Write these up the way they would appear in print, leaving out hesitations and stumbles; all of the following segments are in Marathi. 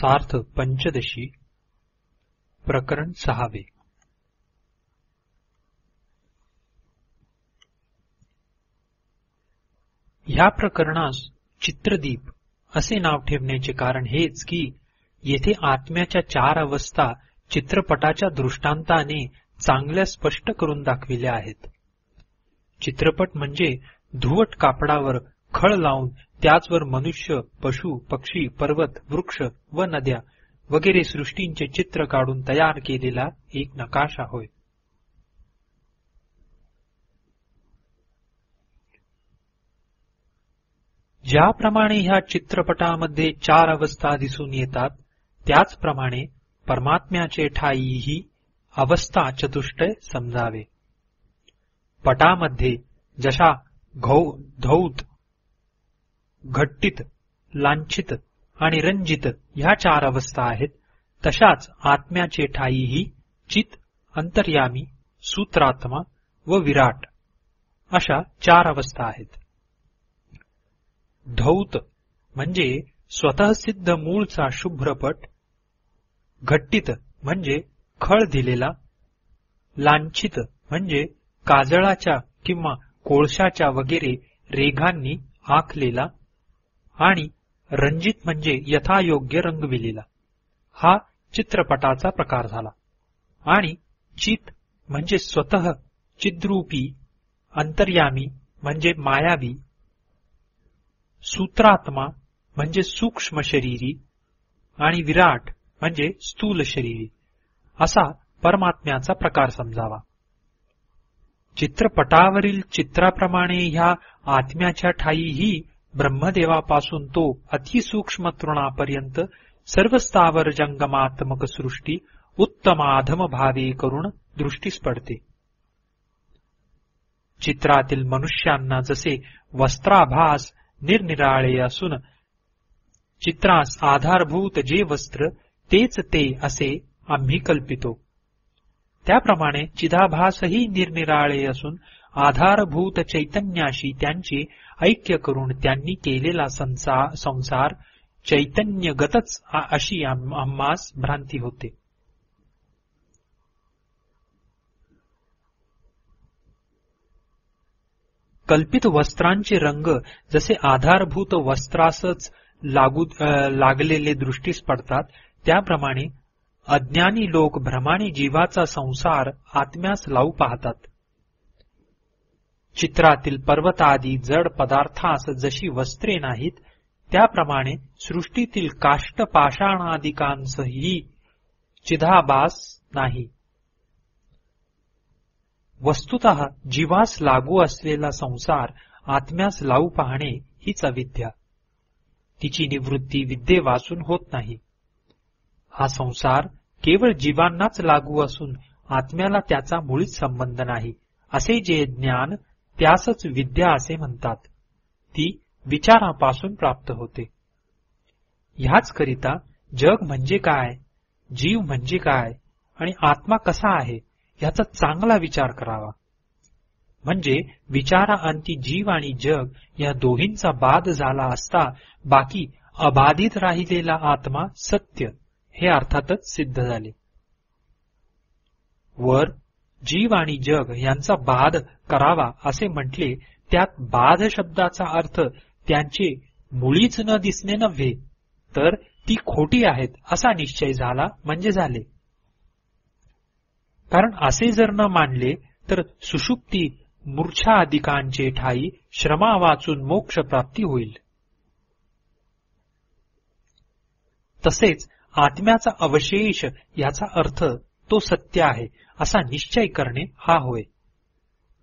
सार्थ पंचदशी प्रकरण 6. ह्या प्रकरणास चित्रदीप असे नाव ठेवण्याचे कारण हेच की येथे आत्म्याच्या 4 अवस्था चित्रपटाच्या दृष्टांताने चांगल्या स्पष्ट करून दाखविल्या आहेत. चित्रपट म्हणजे धुवट कापडावर खळ लावून त्याचवर मनुष्य, पशु, पक्षी, पर्वत, वृक्ष व नद्या वगैरे सृष्टींचे चित्र काढून तयार केलेला एक नकाशा होय. ज्याप्रमाणे ह्या चित्रपटामध्ये 4 अवस्था दिसून येतात त्याचप्रमाणे परमात्म्याचे ठायीही अवस्था चतुष्टय समजावे. पटामध्ये जशा धौत, घट्टित, लांछित आणि रंजित ह्या 4 अवस्था आहेत, तशाच आत्म्याचे ठायीही चित, अंतर्यामी, सूत्रात्मा व विराट अशा 4 अवस्था आहेत. धौत म्हणजे स्वतः सिद्ध मूळचा शुभ्रपट, घट्टित म्हणजे खळ दिलेला, लांछित म्हणजे काजळाच्या किंवा कोळशाच्या वगैरे रेघांनी आखलेला आणि रंजित म्हणजे यथायोग्य रंगविलेला हा चित्रपटाचा प्रकार झाला. आणि चित म्हणजे स्वतः चिद्रूपी, अंतर्यामी म्हणजे मायावी, सूत्रात्मा म्हणजे सूक्ष्म शरीरी आणि विराट म्हणजे स्थूल शरीरी असा परमात्म्याचा प्रकार समजावा. चित्रपटावरील चित्राप्रमाणे ह्या आत्म्याच्या ठायीही ब्रह्मदेवापासून तो अतिसूक्ष्म तृणापर्यंत सर्व स्थावर जंगमात्मक सृष्टी उत्तमाधम भावे करून दृष्टीस पडते. चित्रातील मनुष्यांना जसे वस्त्राभास निरनिराळे असून चित्रास आधारभूत जे वस्त्र तेच ते असे आम्ही कल्पितो, त्याप्रमाणे चिदाभासही निरनिराळे असून आधारभूत चैतन्याशी त्यांचे ऐक्य करून त्यांनी केलेला संसार चैतन्यगतच अशी आम्हास भ्रांती होते. कल्पित वस्त्रांचे रंग जसे आधारभूत वस्त्रासच लागलेले दृष्टीस पडतात, त्याप्रमाणे अज्ञानी लोक भ्रमाने जीवाचा संसार आत्म्यास लावू पाहतात. चित्रातील पर्वतादी जड पदार्थास जशी वस्त्रे नाहीत, त्याप्रमाणे सृष्टीतील काष्ट पाषाणादिकांसही चिदाभास नाही. वस्तुतः जीवास लागू असलेला संसार आत्म्यास लावू पाहणे हीच अविद्या. तिची निवृत्ती विद्येवाचून होत नाही. हा संसार केवळ जीवांनाच लागू असून आत्म्याला त्याचा मुळीच संबंध नाही असे जे ज्ञान त्यासच विद्या असे म्हणतात, ती विचारापासून प्राप्त होते. ह्याचकरिता जग म्हणजे काय, जीव म्हणजे काय आणि आत्मा कसा आहे ह्याचा चांगला विचार करावा. म्हणजे विचाराअंती जीव आणि जग या दोहींचा बाध झाला असता बाकी अबाधित राहिलेला आत्मा सत्य हे अर्थातच सिद्ध झाले. वर जीव आणि जग यांचा बाध करावा असे म्हटले, त्यात बाध शब्दाचा अर्थ त्यांचे मुळीच न दिसणे नव्हे, तर ती खोटी आहेत असा निश्चय झाला म्हणजे झाले. कारण असे जर न मानले तर सुषुप्ती मूर्छा अधिकांचे ठायी श्रमा वाचून मोक्ष प्राप्ती होईल. तसेच आत्म्याचा अवशेष याचा अर्थ तो सत्य आहे असा निश्चय करणे हा होय.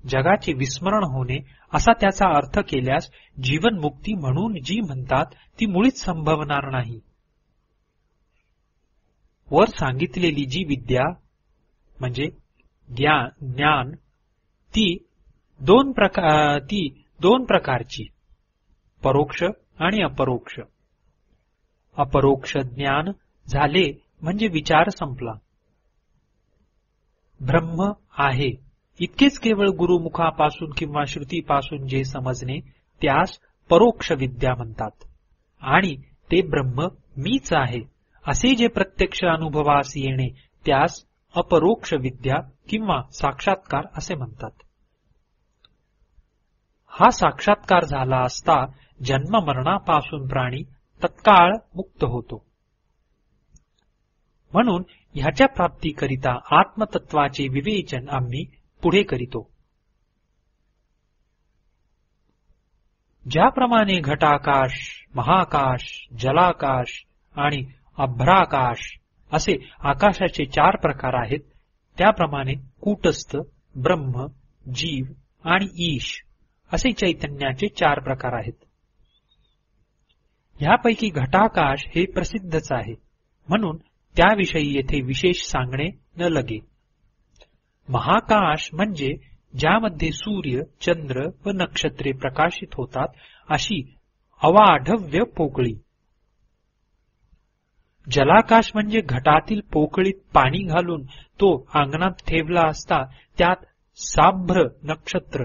जगाचे विस्मरण होणे असा त्याचा अर्थ केल्यास जीवनमुक्ती म्हणून जी म्हणतात ती मुळीच संभवणार नाही. वर सांगितलेली जी विद्या म्हणजे ज्ञान ती दोन प्रकारची, परोक्ष आणि अपरोक्ष. अपरोक्ष ज्ञान झाले म्हणजे विचार संपला. ब्रह्म आहे इतकेच केवळ गुरुमुखापासून किंवा श्रुतीपासून जे समजणे त्यास परोक्ष विद्या म्हणतात. आणि ते ब्रह्म मीच आहे असे जे प्रत्यक्ष अनुभवास येणे त्यास अपरोक्ष विद्या किंवा साक्षात्कार असे म्हणतात. हा साक्षात्कार झाला असता जन्ममरणापासून प्राणी तत्काळ मुक्त होतो. म्हणून ह्याच्या प्राप्तीकरिता आत्मतत्वाचे विवेचन आम्ही पुढे करीतो. ज्याप्रमाणे घटाकाश, महाकाश, जलाकाश आणि अभ्राकाश असे आकाशाचे 4 प्रकार आहेत, त्याप्रमाणे कूटस्थ, ब्रह्म, जीव आणि ईश असे चैतन्याचे 4 प्रकार आहेत. ह्यापैकी घटाकाश हे प्रसिद्धच आहे, म्हणून त्याविषयी येथे विशेष सांगणे न लगे. महाकाश म्हणजे ज्यामध्ये सूर्य, चंद्र व नक्षत्रे प्रकाशित होतात अशी अवाढव्य पोकळी. जलाकाश म्हणजे घटातील पोकळीत पाणी घालून तो अंगणात ठेवला असता त्यात साभ्र नक्षत्र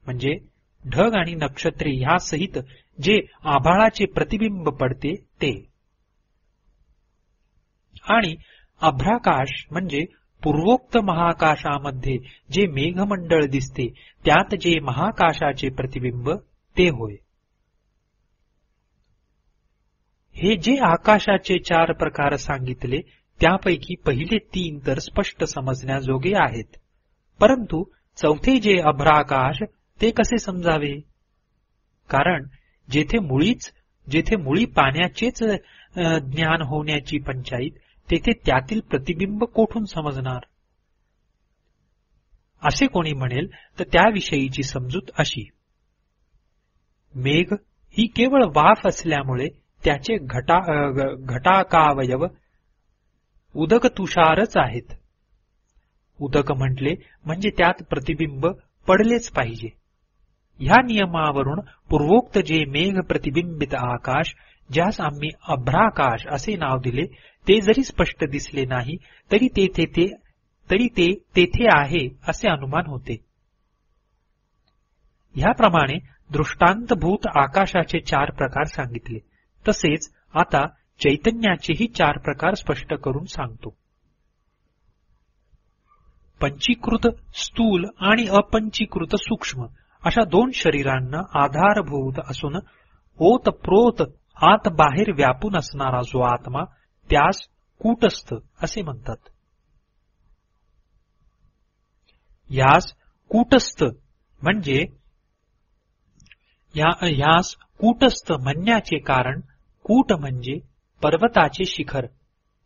म्हणजे ढग आणि नक्षत्रे ह्यासहित जे आभाळाचे प्रतिबिंब पडते ते. आणि अभ्राकाश म्हणजे पूर्वोक्त महाकाशामध्ये जे मेघमंडळ दिसते त्यात जे महाकाशाचे प्रतिबिंब ते होय. हे जे आकाशाचे 4 प्रकार सांगितले त्यापैकी पहिले 3 तर स्पष्ट समजण्याजोगे आहेत, परंतु चौथे जे अभ्राकाश ते कसे समजावे? कारण जेथे मुळी पाण्याचेच ज्ञान होण्याची पंचाईत, तेथे त्यातील प्रतिबिंब कोठून समजणार? असे कोणी म्हणेल तर त्याविषयीची समजूत अशी: मेघ ही केवळ वाफ असल्यामुळे त्याचे घटाकावयव उदक तुषारच आहेत. उदक म्हटले म्हणजे त्यात प्रतिबिंब पडलेच पाहिजे. ह्या नियमावरून पूर्वोक्त जे मेघ प्रतिबिंबित आकाश, ज्यास आम्ही अभ्राकाश असे नाव दिले, ते जरी स्पष्ट दिसले नाही तरी ते तेथे आहे असे अनुमान होते. ह्याप्रमाणे दृष्टांतभूत आकाशाचे 4 प्रकार सांगितले. तसेच आता चैतन्याचेही 4 प्रकार स्पष्ट करून सांगतो. पंचीकृत स्थूल आणि अपंचीकृत सूक्ष्म अशा 2 शरीरांना आधारभूत असून ओतप्रोत आत बाहेर व्यापून असणारा जो आत्मा, त्यास कूटस्थ असे म्हणतात. यास कूटस्थ म्हणण्याचे कारण कूट म्हणजे पर्वताचे शिखर.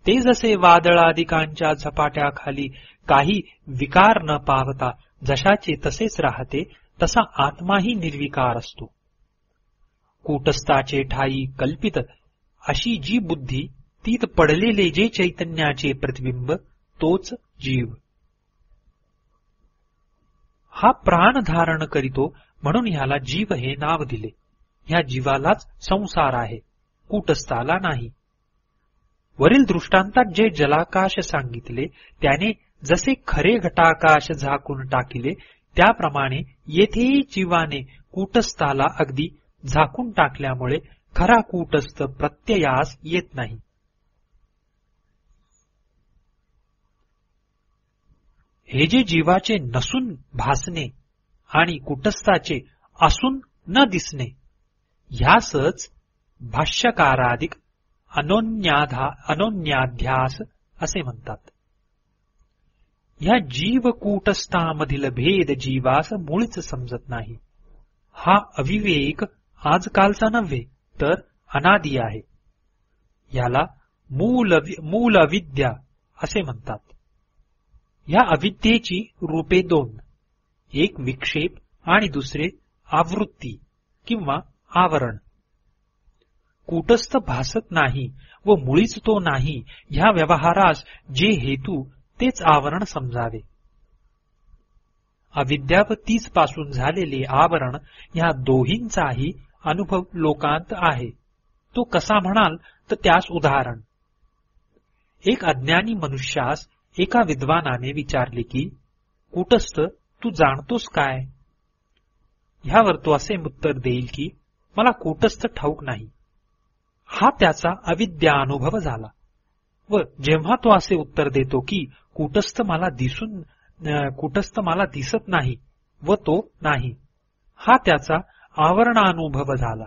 ते जसे वादळादिकांच्या झपाट्याखाली काही विकार न पावता जशाचे तसेच राहते, तसा आत्माही निर्विकार असतो. कूटस्थाचे ठाई कल्पित अशी जी बुद्धी, तीत पडलेले जे चैतन्याचे प्रतिबिंब, तोच जीव. हा प्राण धारण करीतो म्हणून ह्याला जीव हे नाव दिले. ह्या जीवालाच संसार आहे, कूटस्थाला नाही. वरील दृष्टांतात जे जलाकाश सांगितले त्याने जसे खरे घटाकाश झाकून टाकिले, त्याप्रमाणे येथेही जीवाने कूटस्थाला अगदी झाकून टाकल्यामुळे खरा कूटस्थ प्रत्ययास येत नाही. हे जे जीवाचे नसून भासणे आणि कूटस्थाचे असून न दिसणे, ह्यासच भाष्यकारादिक अनोन्याध्यास असे म्हणतात. ह्या जीव कूटस्थामधील भेद जीवास मुळीच समजत नाही. हा अविवेक आजकालचा नव्हे तर अनादि आहे. याला मूल अविद्या असे म्हणतात. या अविद्येची रूपे 2, एक विक्षेप आणि दुसरे आवृत्ती किंवा आवरण. कूटस्थ भासत नाही व मुळीच तो नाही, ह्या व्यवहारास जे हेतू तेच आवरण समजावे. अविद्या व तीच पासून झालेले आवरण ह्या दोहींचाही अनुभव लोकांत आहे. तो कसा म्हणाल तर त्यास उदाहरण: एक अज्ञानी मनुष्यास एका विद्वानाने विचारले की, कूटस्थ तू जाणतोस काय? ह्यावर तो असे उत्तर देईल की, मला कूटस्थ ठाऊक नाही. हा त्याचा अविद्या अनुभव झाला. व जेव्हा तो असे उत्तर देतो की कूटस्थ मला दिसत नाही व तो नाही, हा त्याचा आवरणानुभव झाला.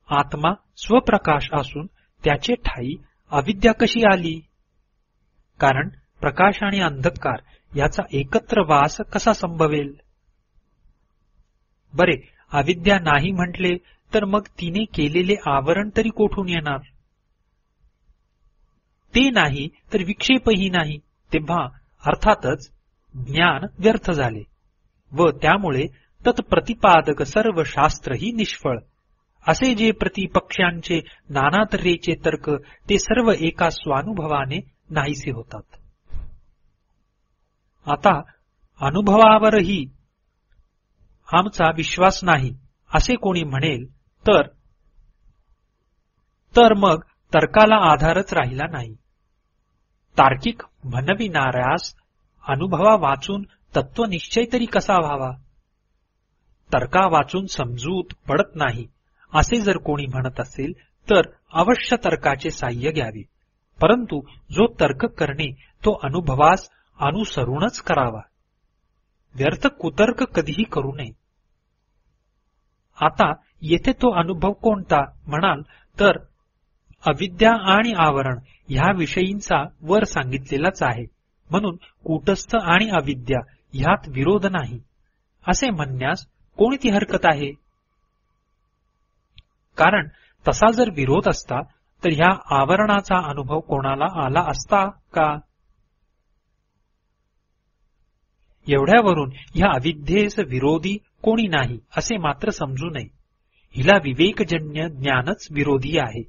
आत्मा स्वप्रकाश असून त्याचे ठायी अविद्या कशी आली? कारण प्रकाश आणि अंधकार याचा एकत्र वास कसा संभवेल? बरे, अविद्या नाही म्हटले तर मग तिने केलेले आवरण तरी कोठून येणार? ते नाही तर विक्षेपही नाही, तेव्हा अर्थातच ज्ञान व्यर्थ झाले व त्यामुळे तत्प्रतिपादक सर्व शास्त्रही निष्फळ. असे जे प्रतिपक्षांचे नाना तऱ्हेचे तर्क ते सर्व एका स्वानुभवाने नाहीसे होतात. आता अनुभवावरही आमचा विश्वास नाही असे कोणी म्हणेल तर मग तर्काला आधारच राहिला नाही. तार्किक म्हणविणाऱ्यास अनुभवा वाचून तत्वनिश्चय तरी कसा व्हावा? तर्का वाचून समजूत पडत नाही असे जर कोणी म्हणत असेल तर अवश्य तर्काचे साह्य घ्यावे, परंतु जो तर्क करणे तो अनुभवास अनुसरूनच करावा. व्यर्थ कुतर्क कधीही करू नये. आता येथे तो अनुभव कोणता म्हणाल तर अविद्या आणि आवरण ह्या विषयींचा वर सांगितलेलाच आहे, म्हणून कूटस्थ आणि अविद्या ह्यात विरोध नाही असे म्हणण्यास कोणती हरकत आहे? कारण तसा जर विरोध असता तर ह्या आवरणाचा अनुभव कोणाला आला असता का? एवढ्यावरून ह्या अविद्येस विरोधी कोणी नाही असे मात्र समजू नये. हिला विवेकजन्य ज्ञानच विरोधी आहे.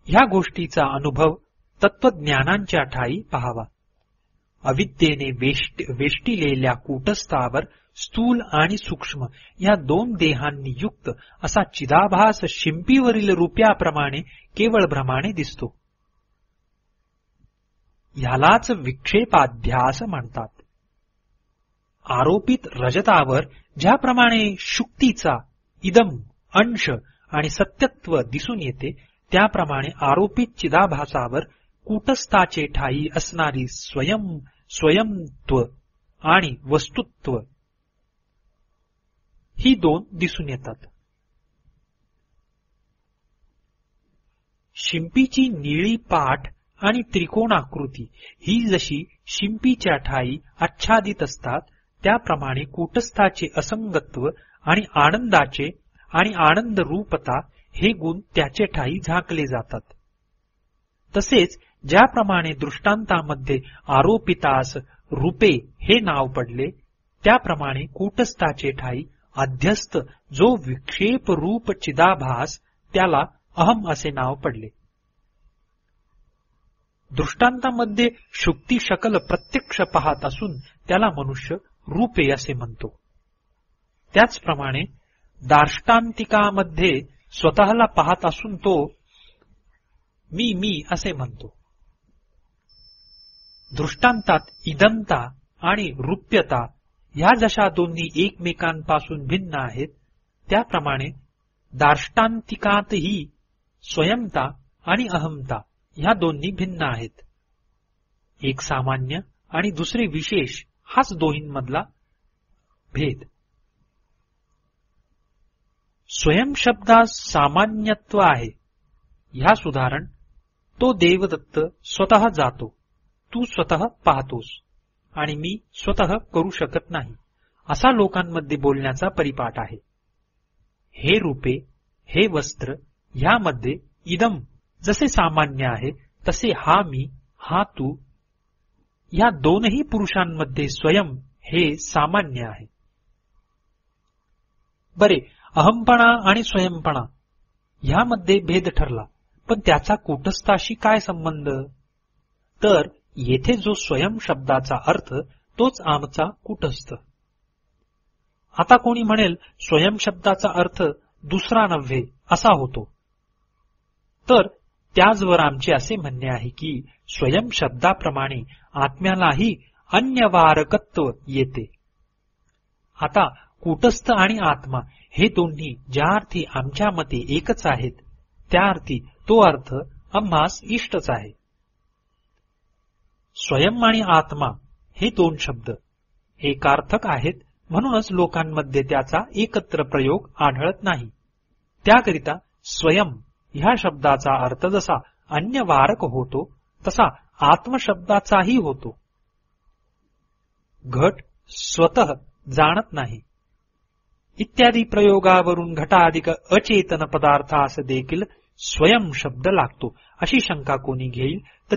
ह्या गोष्टीचा अनुभव तत्वज्ञानांच्या ठायी पहावा. अविद्येने वेष्टिलेल्या कूटस्थावर स्थूल आणि सूक्ष्म या दोन देहांनी युक्त असा चिदाभास शिंपीवरील रुपयाप्रमाणे केवळ भ्रमाने दिसतो. ह्यालाच विक्षेपाध्यास म्हणतात. आरोपित रजतावर ज्याप्रमाणे शुक्तीचा इदम अंश आणि सत्यत्व दिसून येते, त्याप्रमाणे आरोपित चिदाभासावर कूटस्थाचे ठायी असणारी स्वयंत्व आणि वस्तुत्व ही दोन दिसून येतात. शिंपीची निळी पाठ आणि त्रिकोणाकृती ही जशी शिंपीच्या ठायी आच्छादित असतात, त्याप्रमाणे कूटस्थाचे असंगत्व आणि आनंदाचे आणि आनंद रूपता हे गुण त्याचे ठायी झाकले जातात. तसेच ज्याप्रमाणे दृष्टांतामध्ये आरोपितास रूपे हे नाव पडले, त्याप्रमाणे कूटस्थाचे ठायी अध्यस्त जो विक्षेप रूप चिदाभास त्याला अहम असे नाव पडले. दृष्टांतामध्ये शुक्ती शकल प्रत्यक्ष पाहत असून त्याला मनुष्य रूपे असे म्हणतो. त्याचप्रमाणे दार्ष्टांतिकामध्ये स्वतःला पाहत असून तो मी असे म्हणतो. दृष्टांतात इदंता आणि रूप्यता ह्या जशा दोन्ही एकमेकांपासून भिन्न आहेत, त्याप्रमाणे दार्ष्टांतिकातही स्वयंता आणि अहमता ह्या दोन्ही भिन्न आहेत. एक सामान्य आणि दुसरे विशेष हाच दोन्हींमधला भेद. स्वयं शब्दास सामान्यत्व आहे. ह्यास उदाहरण तो देवदत्त स्वतः जातो, तू स्वतः पाहतोस आणि मी स्वतः करू शकत नाही, असा लोकांमध्ये बोलण्याचा परिपाठ आहे. हे रूपे, हे वस्त्र ह्यामध्ये इदम जसे सामान्य आहे, तसे हा मी, हा तू या दोनही पुरुषांमध्ये स्वयं हे सामान्य आहे. बरे, अहमपणा आणि स्वयंपणा ह्यामध्ये भेद ठरला, पण त्याचा कूटस्थाशी काय संबंध? तर येथे जो स्वयं शब्दाचा अर्थ तोच आमचा कूटस्थ. आता कोणी म्हणेल स्वयं शब्दाचा अर्थ दुसरा नव्हे असा होतो, तर त्याचवर आमचे असे म्हणणे आहे की स्वयं शब्दाप्रमाणे आत्म्यालाही अन्यवारकत्व येते. आता कूटस्थ आणि आत्मा हे दोन्ही ज्या अर्थी आमच्या मते एकच आहेत, त्या अर्थी तो अर्थ आम्हास इष्टच आहे. स्वयं आणि आत्मा हे दोन शब्द एकार्थक आहेत, म्हणूनच लोकांमध्ये त्याचा एकत्र प्रयोग आढळत नाही. त्याकरिता स्वयं ह्या शब्दाचा अर्थ जसा अन्यवारक होतो, तसा आत्मशब्दाचाही होतो. घट स्वतः जाणत नाही इत्यादी प्रयोगावरून घटाधिक अचेतन पदार्थास देखील स्वयं शब्द लागतो अशी शंका कोणी घेईल तर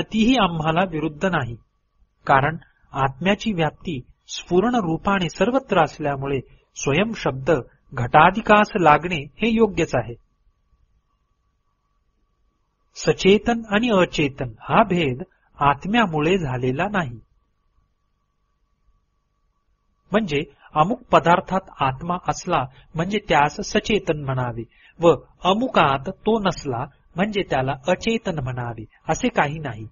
तीही आम्हाला विरुद्ध नाही. कारण आत्म्याची व्याप्ती स्फुरण रूपाने सर्वत्र असल्यामुळे स्वयं शब्द घटाधिकास लागणे हे योग्यच आहे. सचेतन आणि अचेतन हा भेद आत्म्यामुळे झालेला नाही. म्हणजे अमुक पदार्थात आत्मा असला म्हणजे त्यास सचेतन म्हणावे व अमुकात तो नसला म्हणजे त्याला अचेतन म्हणावे असे काही नाही.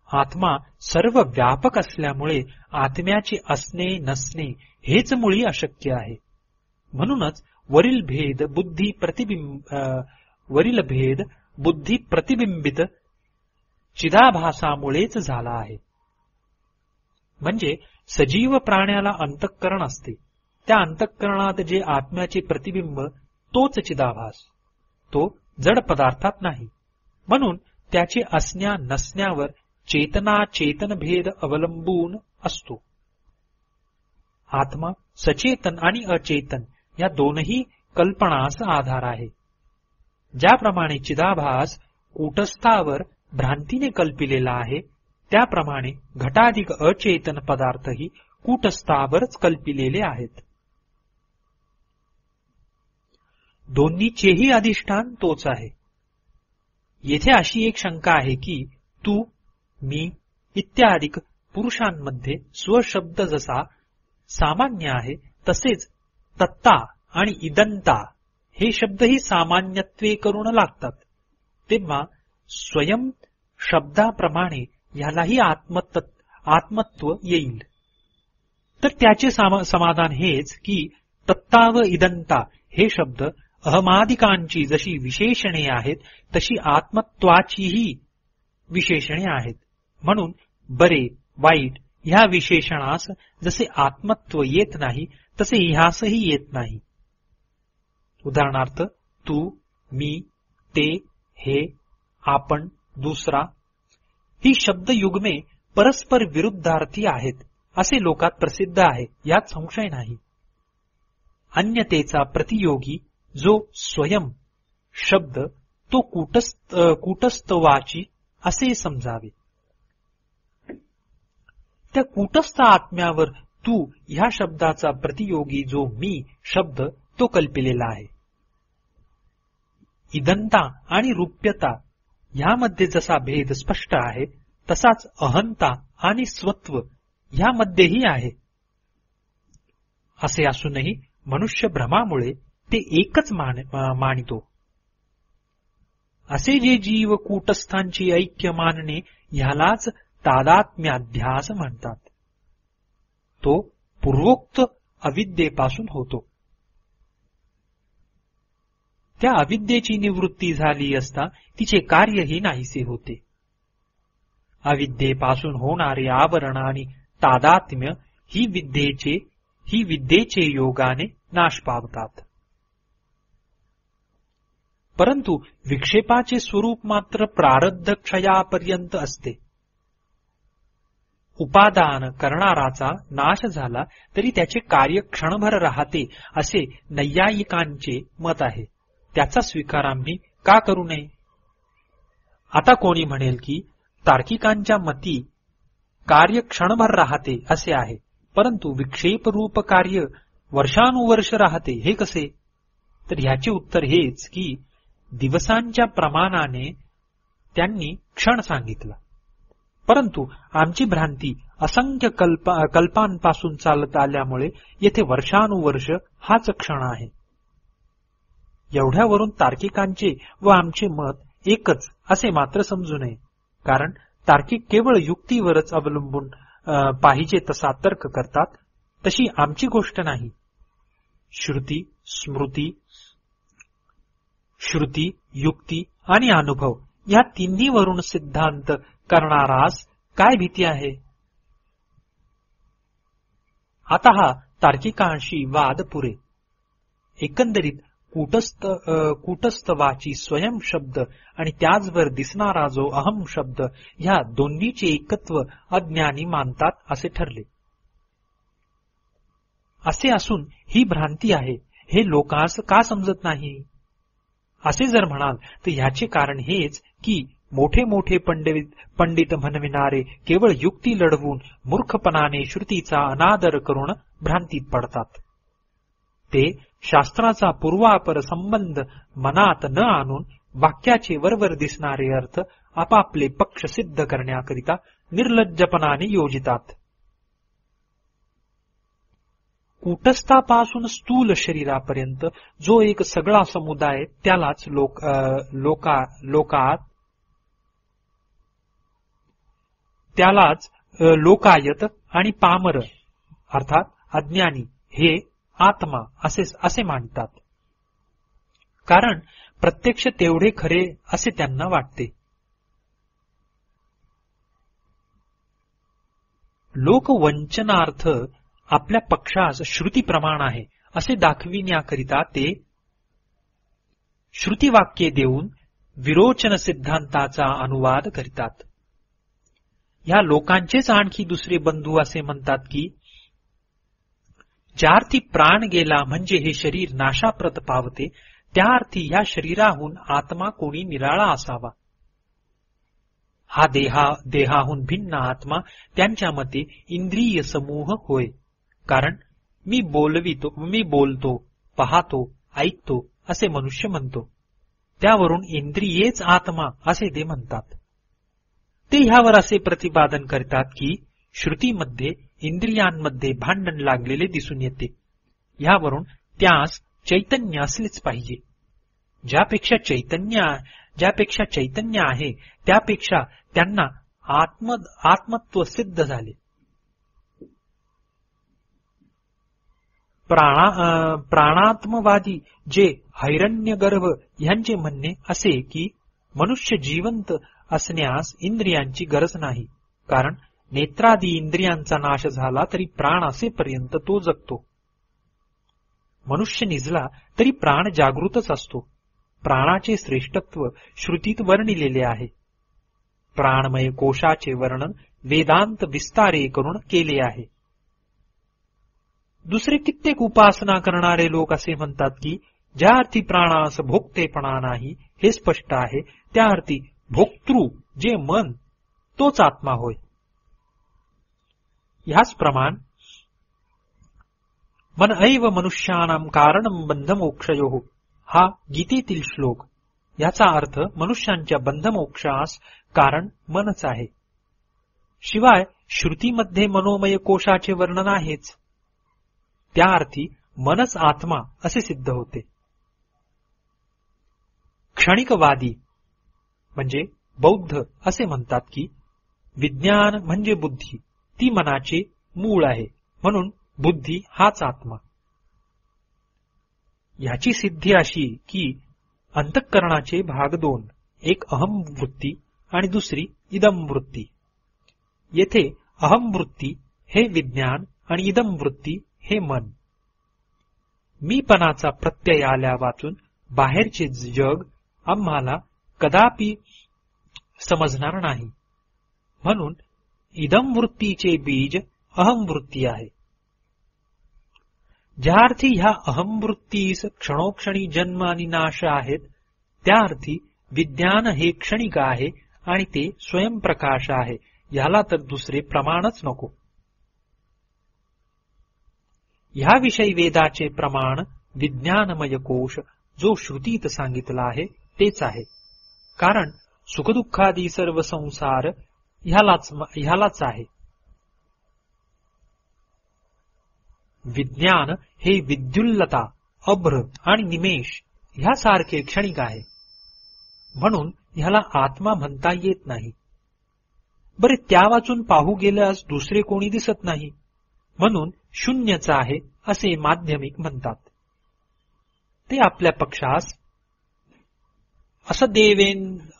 आत्मा सर्व व्यापक असल्यामुळे आत्म्याचे असणे नसणे हेच मुळी अशक्य आहे. म्हणूनच वरील भेद बुद्धी प्रतिबिंबित चिदाभासामुळेच झाला आहे. म्हणजे सजीव प्राण्याला अंतःकरण असते, त्या अंतःकरणात जे आत्म्याचे प्रतिबिंब तोच चिदाभास, तो जड पदार्थात नाही. म्हणून त्याचे असण्या नसण्यावर चेतना चेतन भेद अवलंबून असतो. आत्मा सचेतन आणि अचेतन या दोनही कल्पनास आधार आहे. ज्याप्रमाणे चिदाभास कूटस्थावर भ्रांतीने कल्पिलेला आहे, त्याप्रमाणे घटाधिक अचेतन पदार्थही कूटस्थावरच कल्पिलेले आहेत. दोन्हीचेही अधिष्ठान तोच आहे. येथे अशी एक शंका आहे की तू, मी इत्यादी पुरुषांमध्ये स्वशब्द जसा सामान्य आहे, तसेच तत्ता आणि इदंता हे शब्दही सामान्यत्वे करून लागतात. तेव्हा स्वयं शब्दाप्रमाणे ह्यालाही आत्मत्व येईल. तर त्याचे समाधान हेच की तत्ता व इदंता हे शब्द अहमादिकांची जशी विशेषणे आहेत तशी आत्मत्वाचीही विशेषणे आहेत. म्हणून बरे वाईट ह्या विशेषणास जसे आत्मत्व येत नाही तसे ह्यासही येत नाही. उदाहरणार्थ तू, मी, ते, हे, आपण, दुसरा ही शब्दयुग्मे परस्पर विरुद्धार्थी आहेत असे लोकात प्रसिद्ध आहे, यात संशय नाही. अन्यतेचा प्रतियोगी जो स्वयं शब्द तो कूटस्थवाची असे समजावे. त्या कूटस्थ आत्म्यावर तू ह्या शब्दाचा प्रतियोगी जो मी शब्द तो कल्पिलेला आहे. इदंता आणि रूप्यता ह्यामध्ये जसा भेद स्पष्ट आहे, तसाच अहंता आणि स्वत्व ह्यामध्येही आहे. असे असूनही मनुष्य भ्रमामुळे ते एकच मानितो. असे जे जीव कूटस्थांची ऐक्य मानणे ह्यालाच तादात्म्याध्यास म्हणतात. तो पूर्वोक्त अविद्येपासून होतो. त्या अविद्येची निवृत्ती झाली असता तिचे कार्यही नाहीसे होते. अविद्येपासून होणारे आवरण आणि तादात्म्य ही विद्येचे योगाने नाश पावतात. परंतु विक्षेपाचे स्वरूप मात्र प्रारब्ध क्षयापर्यंत असते. उपादान करणाराचा नाश झाला तरी त्याचे कार्य क्षणभर राहते असे नैयायिकांचे मत आहे. त्याचा स्वीकार आम्ही का करू नये? आता कोणी म्हणेल की तार्किकांच्या मती कार्य क्षणभर राहते असे आहे, परंतु विक्षेपरूप कार्य वर्षानुवर्ष राहते हे कसे? तर ह्याचे उत्तर हेच की दिवसांच्या प्रमाणाने त्यांनी क्षण सांगितला, परंतु आमची भ्रांती असंख्य कल्पांपासून चालत आल्यामुळे येथे वर्षानुवर्ष हाच क्षण आहे. एवढ्यावरून तार्किकांचे व आमचे मत एकच असे मात्र समजू नये. कारण तार्किक केवळ युक्तीवरच अवलंबून पाहिजे तसा तर्क करतात तशी आमची गोष्ट नाही. श्रुती, स्मृती, श्रुती, युक्ती आणि अनुभव या तिन्हीवरून सिद्धांत करणारास काय भीती आहे? आता हा तार्किकांशी वाद पुरे. एकंदरीत कूटस्थवाची स्वयं शब्द आणि त्याचवर दिसणारा जो अहम शब्द ह्या दोन्हीचे एकत्व अज्ञानी मानतात असे ठरले. असे असून ही भ्रांती आहे हे लोकांस का समजत नाही? असे जर म्हणाल तर ह्याचे कारण हेच की मोठे मोठे पंडित म्हणविणारे केवळ युक्ती लढवून मूर्खपणाने श्रुतीचा अनादर करून भ्रांतीत पडतात. ते शास्त्राचा पूर्वापर संबंध मनात न आणून वाक्याचे वरवर दिसणारे अर्थ आपापले पक्ष सिद्ध करण्याकरिता निर्लज्जपणाने योजितात. कूटस्थापासून स्थूल शरीरापर्यंत जो एक सगळा समुदाय त्यालाच लोकायत आणि पामर अर्थात अज्ञानी हे आत्मा असे मानतात. कारण प्रत्यक्ष तेवढे खरे असे त्यांना वाटते. लोकवंचनार्थ आपल्या पक्षास श्रुती प्रमाण आहे असे दाखविण्याकरिता ते श्रुतीवाक्ये देऊन विरोचन सिद्धांताचा अनुवाद करितात. या लोकांचेच आणखी दुसरे बंधू असे म्हणतात की ज्या अर्थी प्राण गेला म्हणजे हे शरीर नाशाप्रत पावते त्या अर्थी या शरीराहून आत्मा कोणी निराळा असावा. हा देहाहून भिन्न आत्मा त्यांच्या मते इंद्रिय समूह होय. कारण मी बोलतो, पाहतो, ऐकतो असे मनुष्य म्हणतो. त्यावरून इंद्रियेच आत्मा असे ते म्हणतात. ते ह्यावर असे प्रतिपादन करतात की श्रुतीमध्ये इंद्रियांमध्ये भांडण लागलेले दिसून येते. ह्यावरून त्यास चैतन्य असलेच पाहिजे. ज्यापेक्षा चैतन्य आहे त्यापेक्षा त्यांना आत्मत्व सिद्ध झाले. प्राणात्मवादी जे हैरण्यगर्भ ह्यांचे म्हणणे असे की मनुष्य जिवंत असण्यास इंद्रियांची गरज नाही. कारण नेत्रादी इंद्रियांचा नाश झाला तरी प्राण असेपर्यंत तो जगतो. मनुष्य निजला तरी प्राण जागृतच असतो. प्राणाचे श्रेष्ठत्व श्रुतीत वर्णिलेले आहे. प्राणमय कोशाचे वर्णन वेदांत विस्तारे करून केले आहे. दुसरे कित्येक उपासना करणारे लोक असे म्हणतात की ज्या अर्थी प्राणास भोगतेपणा नाही हे स्पष्ट आहे त्या अर्थी भोक्तृ जे मन तोच आत्मा होय. ह्याचप्रमाण मन ऐव मनुष्यानां कारणं बंधमोक्षयोः हा गीतेतील श्लोक. याचा अर्थ मनुष्यांच्या बंधमोक्षास कारण मनच आहे. शिवाय श्रुतीमध्ये मनोमय कोशाचे वर्णन आहेच. त्या अर्थी मनच आत्मा असे सिद्ध होते. क्षणिकवादी म्हणजे बौद्ध असे म्हणतात की विज्ञान म्हणजे बुद्धी, ती मनाचे मूळ आहे, म्हणून बुद्धी हाच आत्मा. याची सिद्धी अशी की अंतःकरणाचे भाग दोन, एक अहम वृत्ती आणि दुसरी इदम वृत्ती. येथे अहम वृत्ती हे विज्ञान आणि इदम वृत्ती हे मन. मीपणाचा प्रत्यय आल्या वाचून बाहेरचे जग आम्हाला कदापि समजणार नाही. म्हणून इदम वृत्तीचे बीज अहम वृत्ती आहे. ज्या अर्थी ह्या अहम वृत्तीस क्षणोक्षणी जन्म आणि नाश आहेत त्या अर्थी विज्ञान हे क्षणिक आहे आणि ते स्वयंप्रकाश आहे. याला तर दुसरे प्रमाणच नको. ह्याविषयी वेदाचे प्रमाण विज्ञानमय कोश जो श्रुतीत सांगितला आहे तेच आहे. कारण सुखदुःखादी सर्व संसार ह्यालाच आहे. विज्ञान हे विद्युल्लता, अभ्र आणि निमेष ह्यासारखे क्षणिक आहे. म्हणून ह्याला आत्मा म्हणता येत नाही. बरे त्या वाचून पाहू गेल्यास दुसरे कोणी दिसत नाही, म्हणून शून्यच आहे असे माध्यमिक म्हणतात. ते आपल्या पक्षास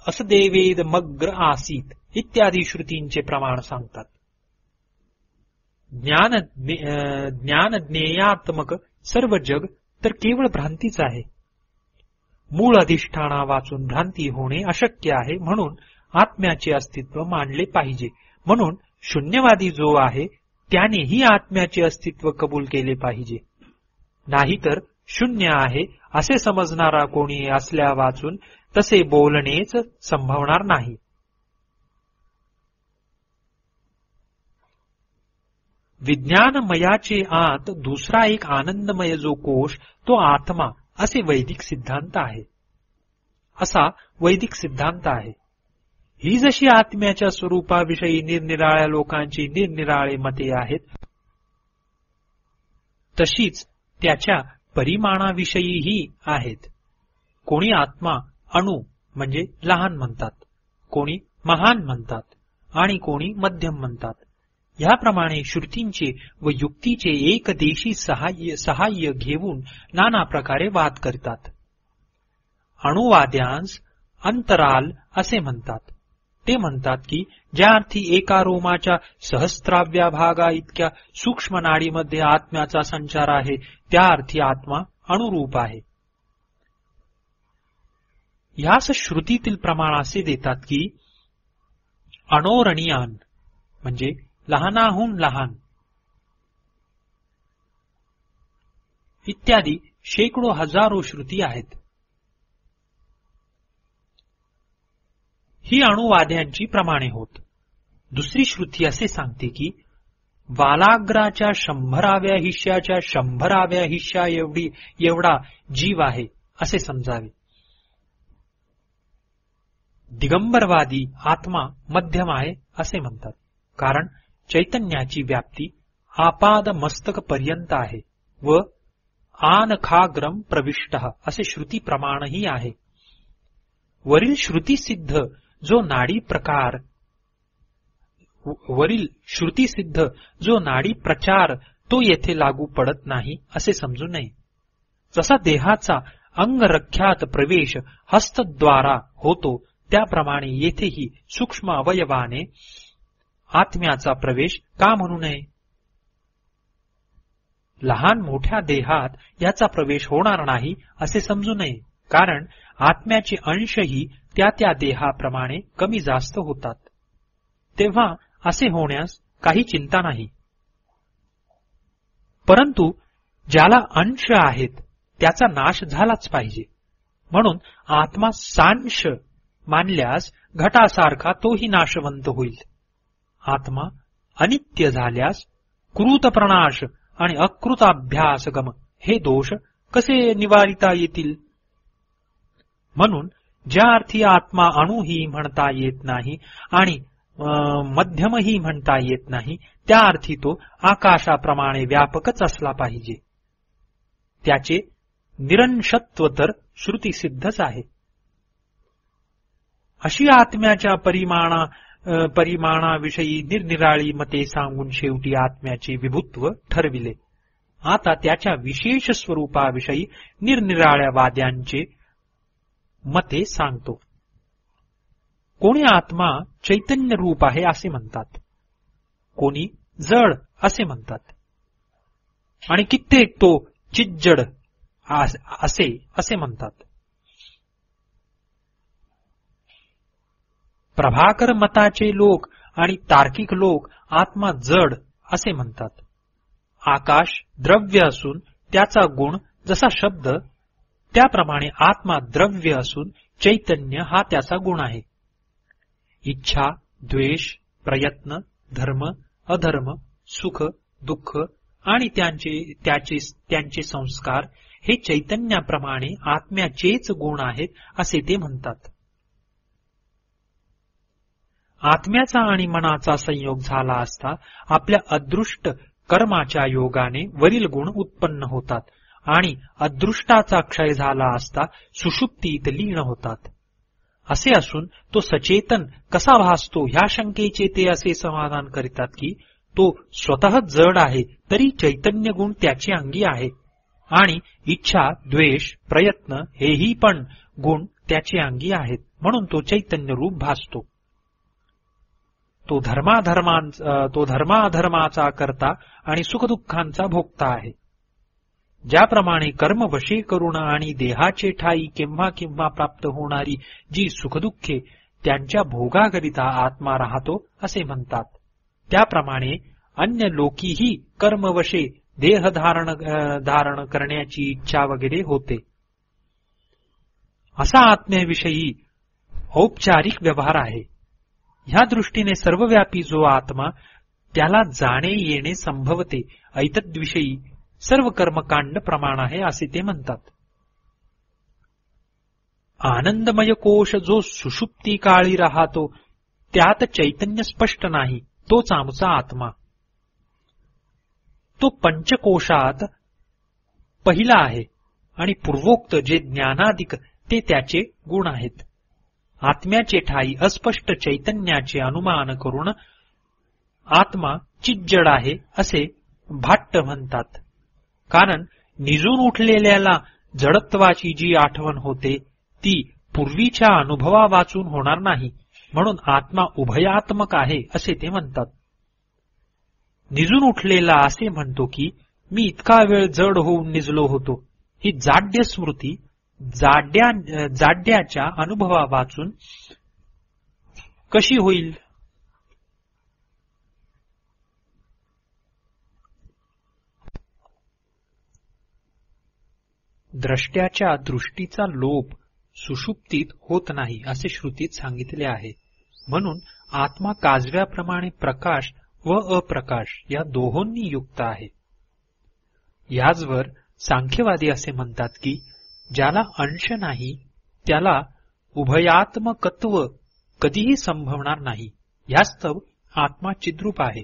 असदेवेद मग्र आसीत इत्यादी श्रुतींचे प्रमाण सांगतात. ज्ञानज्ञेयात्मक सर्व जग तर केवळ भ्रांतीच आहे. मूळ अधिष्ठाना वाचून भ्रांती होणे अशक्य आहे, म्हणून आत्म्याचे अस्तित्व मानले पाहिजे. म्हणून शून्यवादी जो आहे त्यानेही आत्म्याचे अस्तित्व कबूल केले पाहिजे. नाहीतर शून्य आहे असे समजणारा कोणी असल्या वाचून तसे बोलणेच संभवणार नाही. विज्ञानमयाचे आत दुसरा एक आनंदमय जो कोश तो आत्मा असे वैदिक सिद्धांत आहे. ही जशी आत्म्याच्या स्वरूपाविषयी निरनिराळ्या लोकांची निरनिराळे मते आहेत, तशीच त्याच्या परिमाणाविषयीही आहेत. कोणी आत्मा अणु म्हणजे लहान म्हणतात, कोणी महान म्हणतात आणि कोणी मध्यम म्हणतात. ह्याप्रमाणे श्रुतींचे व युक्तीचे एकदेशी सहाय्य घेऊन नाना प्रकारे वाद करतात. अणुवाद्यांस अंतराल असे म्हणतात. ते म्हणतात की ज्या अर्थी एका रोमाच्या सहस्राव्या भागा इतक्या सूक्ष्म नाडीमध्ये आत्म्याचा संचार आहे, त्या अर्थी आत्मा अणुरूप आहे. ह्यास श्रुतीतील प्रमाण असे देतात की अणोरणीयान म्हणजे लहानाहून लहान इत्यादी शेकडो हजारो श्रुती आहेत. ही अणुवाद्यांची प्रमाणे होत. दुसरी श्रुती असे सांगते की वालाग्राच्या 100व्या हिश्श्याच्या 100व्या हिश्श्या एवढा जीव आहे असे समजावे. दिगंबरवादी आत्मा मध्यम आहे असे म्हणतात, कारण चैतन्याची व्याप्ती आपाद मस्तक पर्यंत आहे व आनखाग्रम प्रविष्ट असे श्रुती प्रमाणही आहे. वरील श्रुतीसिद्ध जो नाडी प्रचार तो येथे लागू पडत नाही असे समजू नये. जसा देहाचा अंगरख्यात प्रवेश हस्तद्वारा होतो, त्याप्रमाणे येथेही सूक्ष्म अवयवाने आत्म्याचा प्रवेश का म्हणू नये. लहान मोठ्या देहात याचा प्रवेश होणार नाही असे समजू नये, कारण आत्म्याचे अंशही त्या त्या देहाप्रमाणे कमी जास्त होतात. तेव्हा असे होण्यास काही चिंता नाही. परंतु ज्याला अंश आहेत त्याचा नाश झालाच पाहिजे. म्हणून आत्मा सांश मानल्यास घटासारखा तोही नाशवंत होईल. आत्मा अनित्य झाल्यास कृतप्रणाश आणि अकृताभ्यासगम हे दोष कसे निवारिता येतील. म्हणून ज्या अर्थी आत्मा अणुही म्हणता येत नाही आणि मध्यमही म्हणता येत नाही, त्या अर्थी तो आकाशाप्रमाणे व्यापकच असला पाहिजे. त्याचे निरंशत्व तर श्रुतीसिद्धच आहे. अशी आत्म्याच्या परिमाणाविषयी निरनिराळी मते सांगून शेवटी आत्म्याचे विभुत्व ठरविले. आता त्याच्या विशेष स्वरूपाविषयी निरनिराळ्या वाद्यांचे मते सांगतो. कोणी आत्मा चैतन्य रूप आहे असे म्हणतात, कोणी जड असे म्हणतात आणि कित्येक तो चिज्जड असे म्हणतात. प्रभाकर मताचे लोक आणि तार्किक लोक आत्मा जड असे म्हणतात. आकाश द्रव्य असून त्याचा गुण जसा शब्द, त्याप्रमाणे आत्मा द्रव्य असून चैतन्य हा त्याचा गुण आहे. इच्छा, द्वेष, प्रयत्न, धर्म, अधर्म, सुख, दुःख आणि त्यांचे संस्कार हे चैतन्याप्रमाणे आत्म्याचेच गुण आहेत असे ते म्हणतात. आत्म्याचा आणि मनाचा संयोग झाला असता आपल्या अदृष्ट कर्माच्या योगाने वरील गुण उत्पन्न होतात आणि अदृष्टाचा क्षय झाला असता सुषुप्तीत लीन होतात. असे असून तो सचेतन कसा भासतो ह्या शंकेचे ते असे समाधान करीतात की तो स्वतः जड आहे तरी चैतन्य गुण त्याचे अंगी आहे आणि इच्छा, द्वेष, प्रयत्न हेही पण गुण त्याचे अंगी आहेत, म्हणून तो चैतन्य रूप भासतो. तो धर्माधर्माचा करता आणि सुखदुःखांचा भोगता आहे. ज्याप्रमाणे कर्म वशे करून आणि देहाचे ठाई केव्हा केव्हा प्राप्त होणारी जी सुखदुःखे त्यांच्या भोगाकरिता आत्मा राहतो असे म्हणतात, त्याप्रमाणे अन्य लोकीही कर्मवशे देह धारण करण्याची इच्छा वगैरे होते. असा आत्म्याविषयी औपचारिक व्यवहार आहे. ह्या दृष्टीने सर्वव्यापी जो आत्मा त्याला जाणे येणे संभवते ऐतद्विषयी सर्व कर्मकांड प्रमाण आहे असे ते म्हणतात. आनंदमय कोश जो सुषुप्ती काळी राहतो त्यात चैतन्य स्पष्ट नाही, तोच आमचा आत्मा. तो पंचकोशात पहिला आहे आणि पूर्वोक्त जे ज्ञानाधिक ते त्याचे गुण आहेत. आत्म्याचे ठाई अस्पष्ट चैतन्याचे अनुमान करून आत्मा चिज्जड आहे असे भाट्ट म्हणतात. कारण निजून उठलेल्याला जडत्वाची जी आठवण होते ती पूर्वीच्या अनुभवा वाचून होणार नाही, म्हणून आत्मा उभयात्मक आहे असे ते म्हणतात. निजून उठलेला असे म्हणतो की मी इतका वेळ जड होऊन निजलो होतो. ही जाड्य स्मृती जाड्याच्या अनुभवा वाचून कशी होईल? द्रष्ट्याच्या दृष्टीचा लोप सुषुप्तीत होत नाही असे श्रुतीत सांगितले आहे. म्हणून आत्मा काजव्याप्रमाणे प्रकाश व अप्रकाश या दोहोंनी युक्त आहे. याचवर सांख्यवादी असे म्हणतात की ज्याला अंश नाही त्याला उभयात्मकत्व कधीही संभवणार नाही. यास्तव आत्मा चिद्रूप आहे.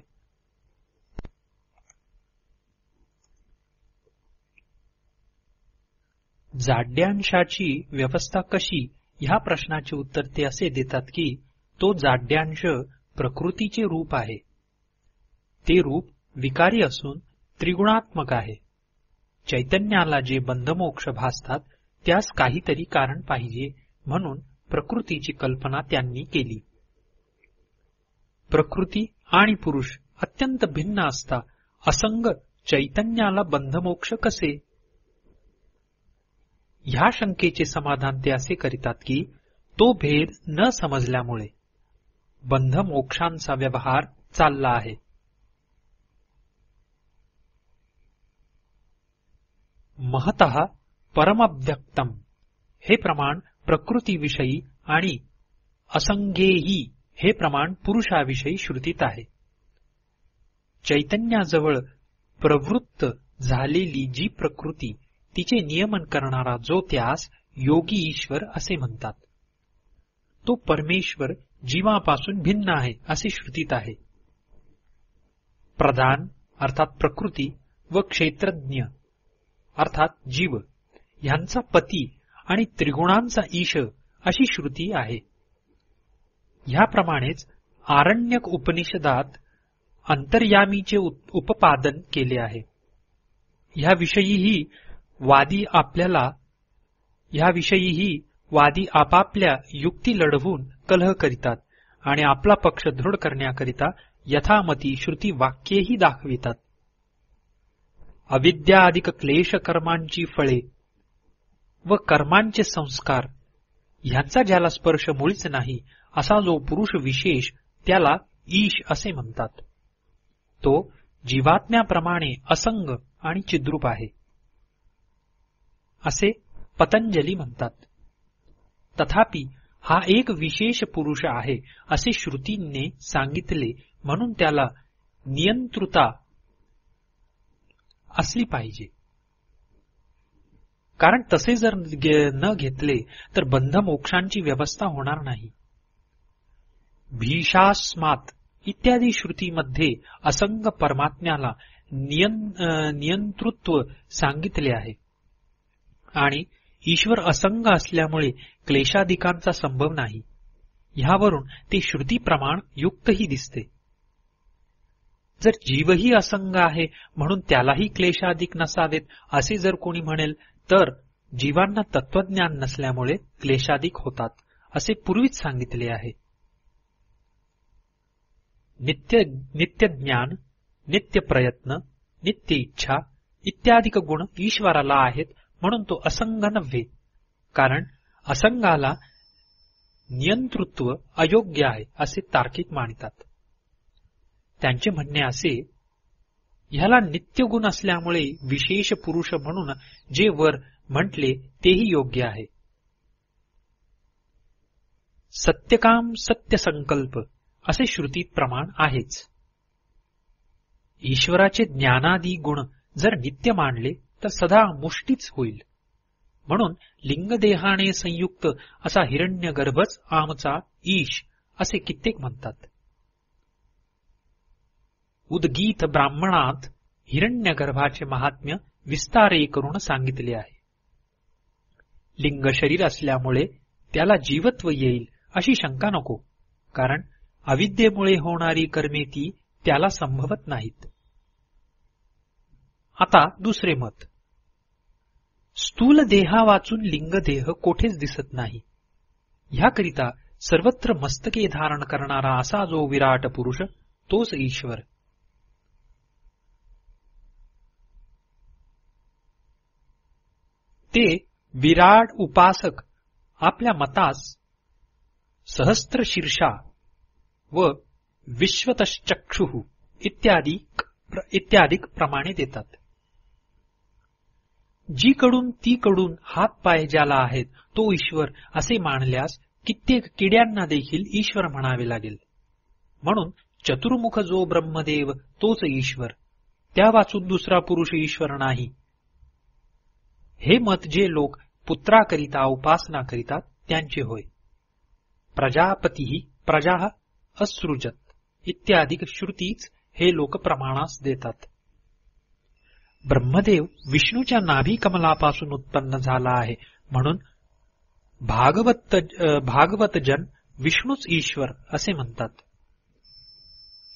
जाड्यांशाची व्यवस्था कशी ह्या प्रश्नाचे उत्तर ते असे देतात की तो जाड्यांश प्रकृतीचे रूप आहे. ते रूप विकारी असून त्रिगुणात्मक आहे. चैतन्याला जे बंधमोक्ष भासतात त्यास काहीतरी कारण पाहिजे, म्हणून प्रकृतीची कल्पना त्यांनी केली. प्रकृती आणि पुरुष अत्यंत भिन्न असता असंग चैतन्याला बंधमोक्ष कसे? ह्या शंकेचे समाधान ते असे करीतात की तो भेद न समजल्यामुळे बंधमोक्षांचा व्यवहार चालला आहे. महतः परमव्यक्तम हे प्रमाण प्रकृतीविषयी आणि असंगेही हे प्रमाण पुरुषाविषयी श्रुतीत आहे. चैतन्याजवळ प्रवृत्त झालेली जी प्रकृती तिचे नियमन करणारा जो त्यास योगी ईश्वर असे म्हणतात, तो परमेश्वर जीवापासून भिन्न आहे असे श्रुतीत आहे. प्रधान अर्थात प्रकृती व क्षेत्रज्ञ अर्थात जीव यांचा पती आणि त्रिगुणांचा ईश अशी श्रुती आहे. ह्याप्रमाणेच आरण्यक उपनिषदात अंतर्यामीचे उपपादन केले आहे. ह्याविषयीही वादी आपापल्या युक्ती लढवून कलह करीतात आणि आपला पक्ष दृढ करण्याकरिता यथामती श्रुती वाक्येही दाखवितात. अविद्याधिक क्लेश कर्मांची फळे व कर्मांचे संस्कार ह्यांचा ज्याला स्पर्श मुळीच नाही असा जो पुरुष विशेष त्याला ईश असे म्हणतात. तो जीवात्म्याप्रमाणे असंग आणि चिद्रूप आहे असे पतंजली म्हणतात. तथापि हा एक विशेष पुरुष आहे असे श्रुतींनी सांगितले, म्हणून त्याला नियंत्रुता असली पाहिजे. कारण तसे जर न घेतले तर बंधमोक्षांची व्यवस्था होणार नाही. भीषास्मात इत्यादी श्रुतीमध्ये असंग परमात्म्याला नियंतृत्व सांगितले आहे आणि ईश्वर असंग असल्यामुळे क्लेशादिकांचा संभव नाही. ह्यावरून ते श्रुती प्रमाण युक्तही दिसते. जर जीवही असंग आहे म्हणून त्यालाही क्लेशादिक नसावेत असे जर कोणी म्हणेल तर जीवांना तत्वज्ञान नसल्यामुळे क्लेशादिक होतात असे पूर्वीच सांगितले आहे. नित्य ज्ञान, नित्य प्रयत्न, नित्य इच्छा इत्यादिक गुण ईश्वराला आहेत म्हणून तो असंग नव्हे. कारण असंगाला नियंतृत्व अयोग्य आहे असे तार्किक मानतात. त्यांचे म्हणणे असे, ह्याला नित्य गुण असल्यामुळे विशेष पुरुष म्हणून जे वर म्हटले तेही योग्य आहे. सत्यकाम सत्यसंकल्प असे श्रुतीत प्रमाण आहेच. ईश्वराचे ज्ञानादी गुण जर नित्य मानले तर सदा मुष्टीच होईल. म्हणून लिंगदेहाने संयुक्त असा हिरण्यगर्भच आमचा ईश असे कित्येक म्हणतात. उद्गीत ब्राह्मणात हिरण्यगर्भाचे महात्म्य विस्तारे करून सांगितले आहे. लिंग शरीर असल्यामुळे त्याला जीवत्व येईल अशी शंका नको, कारण अविद्येमुळे होणारी कर्मे ती त्याला संभवत नाहीत. आता दुसरे मत. स्थूल देहा वाचून लिंगदेह कोठेच दिसत नाही. ह्याकरिता सर्वत्र मस्तके धारण करणारा असा जो विराट पुरुष तोच ईश्वर. ते विराट उपासक आपल्या मतास सहस्त्र शीर्षा व विश्वतश्चक्षु इत्यादी प्रमाणे देतात. जीकडून तीकडून हात पाय ज्याला आहेत तो ईश्वर असे मानल्यास कित्येक किड्यांना देखील ईश्वर म्हणावे लागेल. म्हणून चतुर्मुख जो ब्रह्मदेव तोच ईश्वर, त्या वाचून दुसरा पुरुष ईश्वर नाही. हे मत जे लोक पुत्राकरिता उपासना करीतात त्यांचे होय. प्रजापती प्रजा असृजत इत्यादी श्रुतीच हे लोक प्रमाणास देतात. ब्रह्मदेव विष्णूच्या नाभी कमलापासून उत्पन्न झाला आहे म्हणून भागवतजन विष्णूच ईश्वर असे म्हणतात.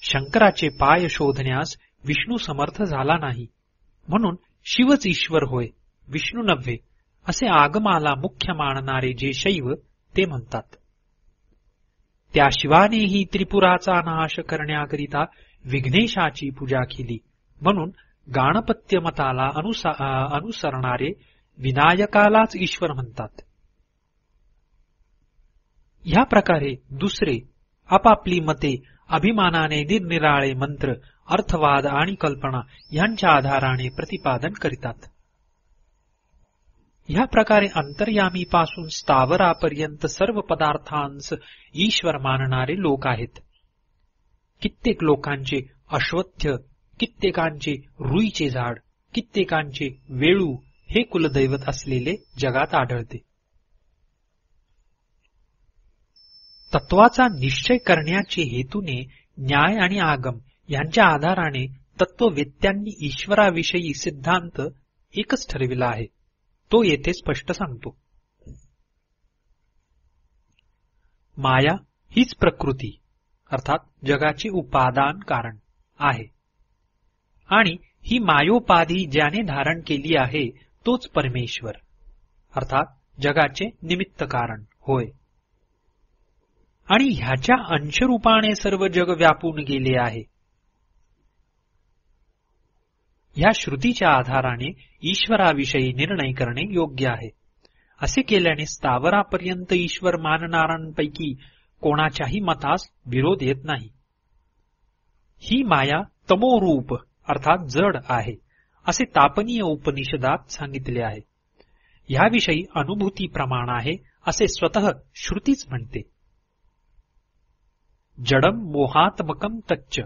शंकराचे पाय शोधण्यास विष्णू समर्थ झाला नाही म्हणून शिवच ईश्वर होय, विष्णू नव्हे असे आगमाला मुख्य मानणारे जे शैव ते म्हणतात. त्या शिवानेही त्रिपुराचा नाश करण्याकरिता विघ्नेशाची पूजा केली म्हणून गाणपत्य मताला अनुसरणारे विनायकालाच ईश्वर म्हणतात. ह्या प्रकारे दुसरे आपापली मते अभिमानाने निरनिराळे मंत्र, अर्थवाद आणि कल्पना यांच्या आधाराने प्रतिपादन करीतात. ह्या प्रकारे अंतर्यामीपासून स्थावरापर्यंत सर्व पदार्थांस ईश्वर मानणारे लोक आहेत. कित्येक लोकांचे अश्वत्थ, कित्येकांचे रुईचे झाड, कित्येकांचे वेळू हे कुलदैवत असलेले जगात आढळते. तत्वाचा निश्चय करण्याचे हेतूने न्याय आणि आगम यांच्या आधाराने तत्ववेत्यांनी ईश्वराविषयी सिद्धांत एकच ठरविला आहे, तो येथे स्पष्ट सांगतो. माया हीच प्रकृती अर्थात जगाचे उपादान कारण आहे आणि ही मायोपाधी ज्याने धारण केली आहे तोच परमेश्वर अर्थात जगाचे निमित्त कारण होय. आणि ह्याच्या अंशरूपाने सर्व जग व्यापून गेले आहे. ह्या श्रुतीच्या आधाराने ईश्वराविषयी निर्णय करणे योग्य आहे. असे केल्याने स्थावरापर्यंत ईश्वर मानणाऱ्यांपैकी कोणाच्याही मतास विरोध येत नाही. ही माया तमोरूप अर्थात जड आहे असे तापनीय उपनिषदात सांगितले आहे. ह्याविषयी अनुभूती प्रमाण आहे असे स्वतः श्रुतीच म्हणते. जडम मोहात्मकम तच्च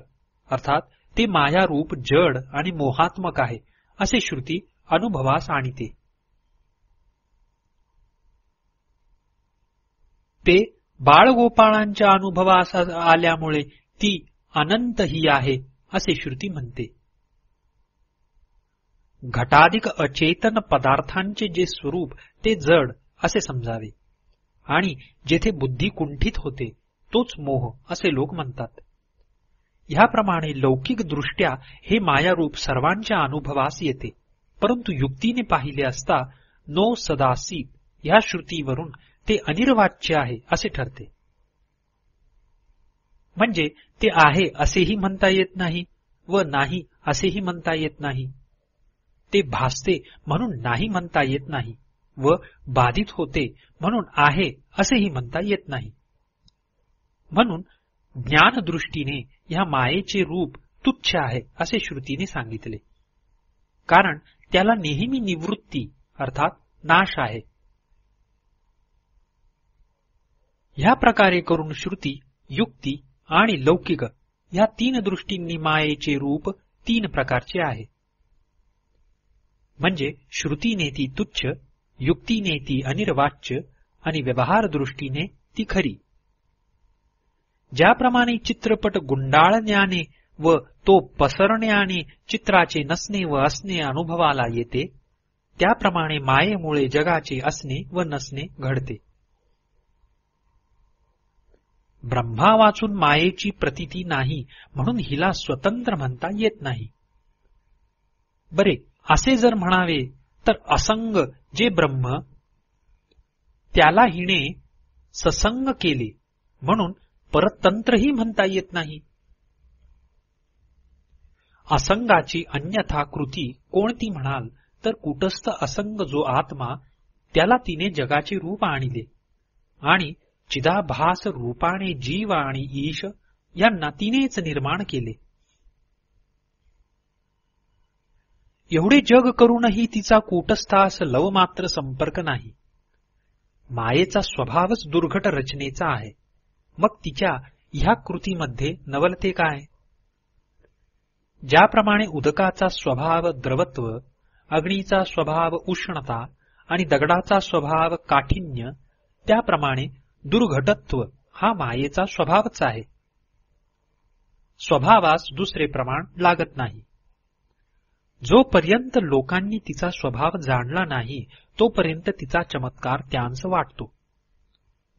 अर्थात ते मायारूप जड आणि मोहात्मक आहे असे श्रुती अनुभवास आणते. ते बाळगोपाळांच्या अनुभवास आल्यामुळे ती अनंत ही आहे असे श्रुती म्हणते. घटाधिक अचेतन पदार्थांचे जे स्वरूप ते जड असे समजावे आणि जेथे बुद्धी कुंठित होते तोच मोह असे लोक म्हणतात. ह्याप्रमाणे लौकिक दृष्ट्या हे मायारूप सर्वांच्या अनुभवास येते, परंतु युक्तीने पाहिले असता नो सदासीत ह्या श्रुतीवरून ते अनिर्वाच्य आहे असे ठरते. म्हणजे ते आहे असेही म्हणता येत नाही व नाही असेही म्हणता येत नाही. ते भासते म्हणून नाही म्हणता येत नाही व बाधित होते म्हणून आहे असेही म्हणता येत नाही. म्हणून ज्ञानदृष्टीने ह्या मायेचे रूप तुच्छ आहे असे श्रुतीने सांगितले, कारण त्याला नेहमी निवृत्ती अर्थात नाश आहे. ह्या प्रकारे करून श्रुती, युक्ती आणि लौकिक ह्या तीन दृष्टींनी मायेचे रूप तीन प्रकारचे आहे. म्हणजे श्रुतीने ती तुच्छ, युक्तीने ती अनिर्वाच्य आणि व्यवहार दृष्टीने ती खरी. ज्याप्रमाणे चित्रपट गुंडाळण्याने व तो पसरण्याने चित्राचे नसणे व असणे अनुभवाला येते, त्याप्रमाणे मायेमुळे जगाचे असणे व नसणे घडते. ब्रह्मा वाचून मायेची प्रतीती नाही म्हणून हिला स्वतंत्र म्हणता येत नाही. बरे, असे जर म्हणावे तर असंग जे ब्रह्म त्याला हिने ससंग केले म्हणून परतंत्रही म्हणता येत नाही. असंगाची अन्यथा कृती कोणती म्हणाल तर कुटस्थ असंग जो आत्मा त्याला तिने जगाचे रूप आणले आणि चिदाभास रूपाने जीव आणि ईश यांना तिनेच निर्माण केले. एवढे जग करूनही तिचा कूटस्थास लवमात्र संपर्क नाही. मायेचा स्वभावच दुर्घट रचनेचा आहे, मग तिच्या ह्या कृतीमध्ये नवलते काय? ज्याप्रमाणे उदकाचा स्वभाव द्रवत्व, अग्नीचा स्वभाव उष्णता आणि दगडाचा स्वभाव काठिण्य, त्याप्रमाणे दुर्घटत्व हा मायेचा स्वभावच आहे. स्वभावास दुसरे प्रमाण लागत नाही. जोपर्यंत लोकांनी तिचा स्वभाव जाणला नाही तोपर्यंत तिचा चमत्कार त्यांस वाटतो.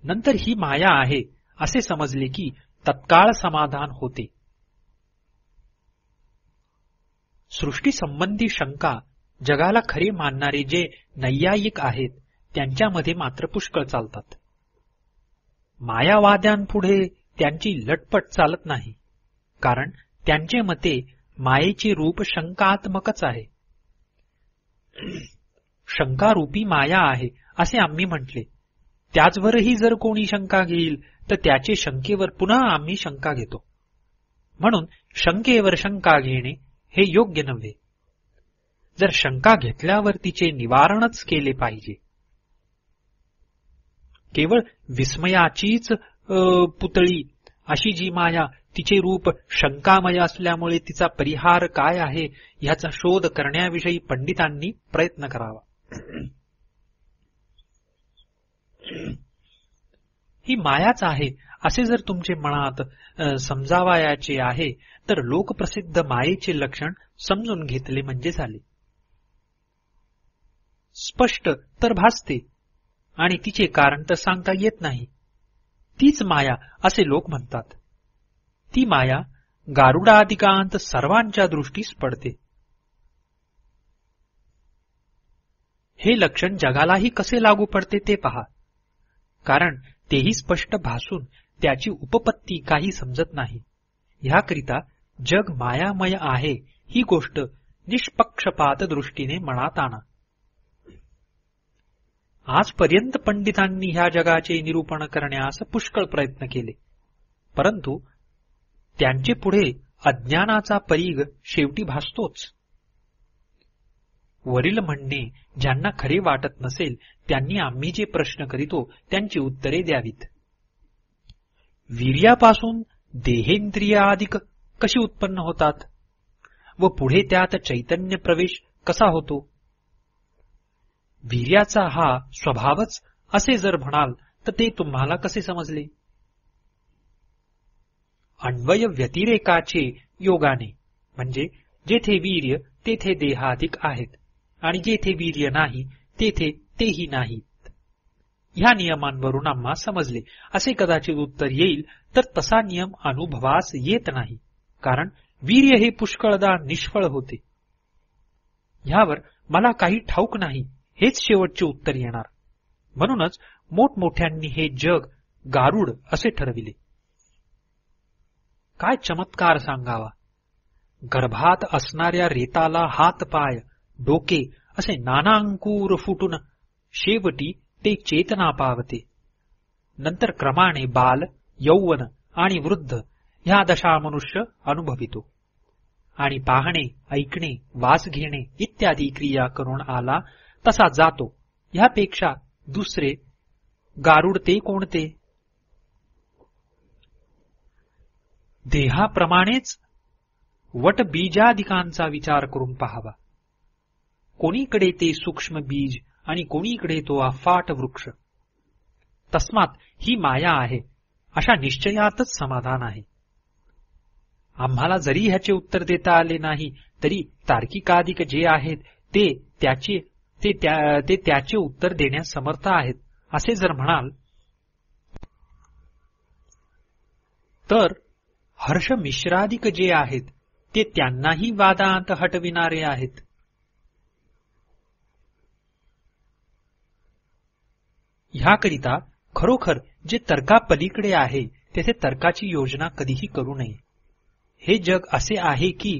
नंतर ही माया आहे असे समजले की तत्काळ समाधान होते. सृष्टी संबंधी शंका जगाला खरे मानणारे जे नैयायिक आहेत त्यांच्यामध्ये मात्र पुष्कळ चालतात. मायावाद्यांपुढे त्यांची लटपट चालत नाही, कारण त्यांचे मते मायेचे रूप शंकात्मकच आहे. शंकारूपी माया आहे असे आम्ही म्हटले, त्याचवरही जर कोणी शंका घेईल तर त्याचे शंकेवर पुन्हा आम्ही शंका घेतो. म्हणून शंकेवर शंका घेणे हे योग्य नव्हे. जर शंका घेतल्यावर तिचे निवारणच केले पाहिजे. केवळ विस्मयाचीच पुतळी अशी जी माया तिचे रूप शंकामय असल्यामुळे तिचा परिहार काय आहे ह्याचा शोध करण्याविषयी पंडितांनी प्रयत्न करावा. ही मायाच आहे असे जर तुमचे मनात समजावायचे आहे तर लोकप्रसिद्ध मायेचे लक्षण समजून घेतले म्हणजे झाले. स्पष्ट तर भासते आणि तिचे कारण तर सांगता येत नाही. तीच माया असे लोक म्हणतात. ती माया गारुडादिकांत सर्वांच्या दृष्टीस पडते. हे लक्षण जगालाही कसे लागू पडते ते पहा, कारण तेही स्पष्ट भासून त्याची उपपत्ती काही समजत नाही. ह्याकरिता जग मायामय आहे ही गोष्ट निष्पक्षपात दृष्टीने मनात आणा. आजपर्यंत पंडितांनी ह्या जगाचे निरूपण करण्यास पुष्कळ प्रयत्न केले, परंतु त्यांचे पुढे अज्ञानाचा परीघ शेवटी भासतोच. वरील म्हणणे ज्यांना खरे वाटत नसेल त्यांनी आम्ही जे प्रश्न करीतो त्यांची उत्तरे द्यावीत. वीर्यापासून देहेंद्रियादिक कशी उत्पन्न होतात व पुढे त्यात चैतन्य प्रवेश कसा होतो? वीर्याचा हा स्वभावच असे जर म्हणाल तर ते तुम्हाला कसे समजले? अन्वय व्यतिरेकाचे योगाने म्हणजे जेथे वीर्य तेथे देहाधिक आहेत आणि जेथे वीर्य नाही तेथे तेही नाहीत. ह्या नियमांवरून आम्हा समजले असे कदाचित उत्तर येईल, तर तसा नियम अनुभवास येत नाही, कारण वीर्य हे पुष्कळदा निष्फळ होते. ह्यावर मला काही ठाऊक नाही हेच शेवटचे उत्तर येणार. म्हणूनच मोठमोठ्यांनी हे जग गारुड असे ठरविले. काय चमत्कार सांगावा! गर्भात असणाऱ्या रेताला हात पाय डोके असे नाना अंकुर फुटून शेवटी ते चेतना पावते. नंतर क्रमाने बाल, यौवन आणि वृद्ध ह्या दशा मनुष्य अनुभवितो आणि पाहणे, ऐकणे, वास घेणे इत्यादी क्रिया करून आला तसा जातो. ह्यापेक्षा दुसरे गारुड ते कोणते? देहाप्रमाणेच वट बीजादिकांचा विचार करून पाहावा. कोणीकडे ते सूक्ष्म बीज आणि कोणीकडे तो अफाट वृक्ष. तस्मात ही माया आहे अशा निश्चयातच समाधान आहे. आम्हाला जरी ह्याचे उत्तर देता आले नाही तरी तार्किकादिक जे आहेत ते त्याचे उत्तर देण्यास समर्थ आहेत असे जर म्हणाल तर हर्ष मिश्रादिक जे आहेत ते त्यांनाही वादांत हटविणारे आहेत. ह्याकरिता खरोखर जे तर्कापलीकडे आहे तेथे तर्काची योजना कधीही करू नये. हे जग असे आहे की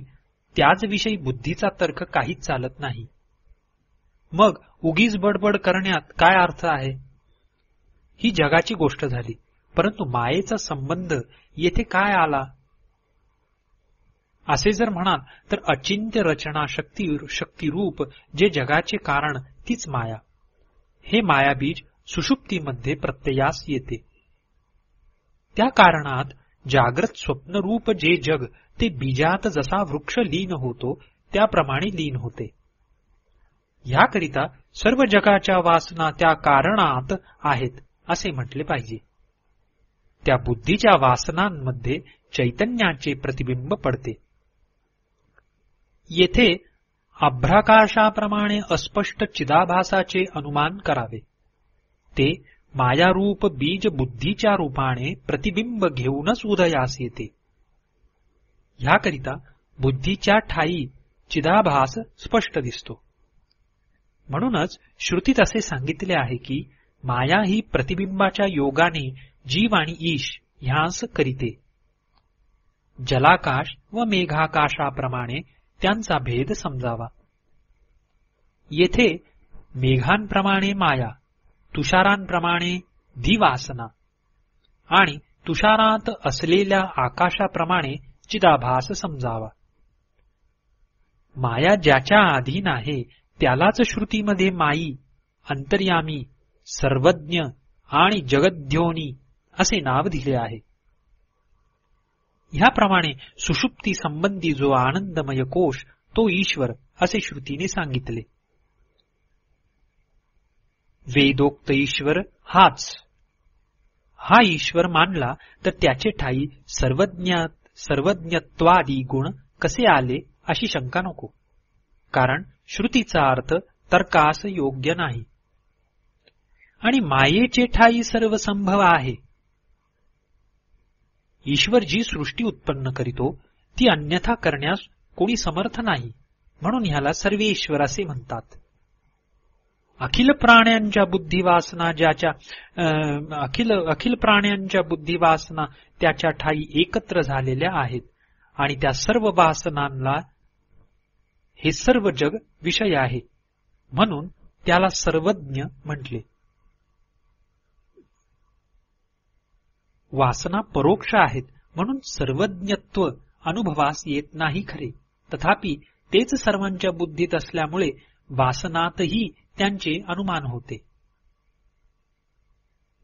त्याचविषयी बुद्धीचा तर्क काहीच चालत नाही. मग उगीच बडबड करण्यात काय अर्थ आहे? ही जगाची गोष्ट झाली, परंतु मायेचा संबंध येथे काय आला? असे जर म्हणाल तर अचिंत्य रचना शक्तिरूप जे जगाचे कारण तीच माया. हे मायाबीज सुषुप्तीमध्ये प्रत्ययास येते. त्या कारणात जाग्रत स्वप्नरूप जे जग ते बीजात जसा वृक्ष लीन होतो त्याप्रमाणे लीन होते. ह्याकरिता सर्व जगाच्या वासना त्या कारणात आहेत असे म्हटले पाहिजे. त्या बुद्धीच्या वासनांमध्ये चैतन्याचे प्रतिबिंब पडते. येथे अभ्राकाशाप्रमाणे अस्पष्ट चिदाभासाचे अनुमान करावे. ते मायारूप बीज बुद्धीच्या रूपाने प्रतिबिंब घेऊनच उदयास येते. ह्याकरिता बुद्धीच्या ठायी चिदाभास स्पष्ट दिसतो. म्हणूनच श्रुतीत असे सांगितले आहे की माया ही प्रतिबिंबाच्या योगाने जीव आणि ईश ह्यास करीते. जलाकाश व मेघाकाशाप्रमाणे त्यांचा भेद समजावा. येथे मेघांप्रमाणे माया, तुषारांप्रमाणे दिवासना आणि तुषारात असलेल्या आकाशाप्रमाणे चिदाभास समजावा. माया ज्याच्या अधीन आहे त्यालाच श्रुतीमध्ये माई, अंतर्यामी, सर्वज्ञ आणि जगद्योनी असे नाव दिले आहे. ह्याप्रमाणे सुषुप्ती संबंधी जो आनंदमय कोश तो ईश्वर असे श्रुतीने सांगितले. वेदोक्त ईश्वर हाच. हा ईश्वर मानला तर त्याचे ठायी सर्वज्ञत्वादी गुण कसे आले अशी शंका नको, कारण श्रुतीचा अर्थ तर्कास योग्य नाही. आणि मायेचे ठायी सर्व संभव आहे. ईश्वर जी सृष्टी उत्पन्न करीतो ती अन्यथा करण्यास कोणी समर्थ नाही, म्हणून ह्याला सर्वेश्वर असे म्हणतात. अखिल प्राण्यांच्या बुद्धिवासना त्याच्या ठायी एकत्र झालेल्या आहेत आणि त्या सर्व वासनांना हे सर्व जग विषय आहे, म्हणून त्याला सर्वज्ञ म्हटले. वासना परोक्ष आहेत म्हणून सर्वज्ञत्व अनुभवास येत नाही खरे, तथापि तेच सर्वांच्या बुद्धीत असल्यामुळे वासनातही त्यांचे अनुमान होते.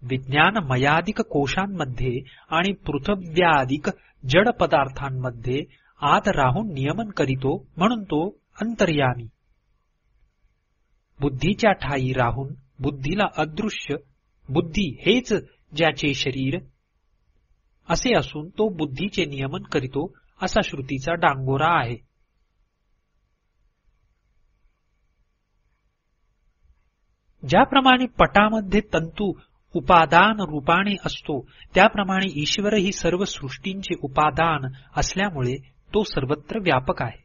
विज्ञानमयाधिक कोशांमध्ये आणि पृथ्व्याधिक जड पदार्थांमध्ये आत राहून नियमन करीतो म्हणून तो अंतर्यामी. बुद्धीच्या ठायी राहून बुद्धीला अदृश्य बुद्धी हेच ज्याचे शरीर असे असून तो बुद्धीचे नियमन करीतो असा श्रुतीचा डांगोरा आहे. ज्याप्रमाणे पटामध्ये तंतू उपादान रूपाने असतो, त्याप्रमाणे ईश्वरही सर्व सृष्टींचे उपादान असल्यामुळे तो सर्वत्र व्यापक आहे.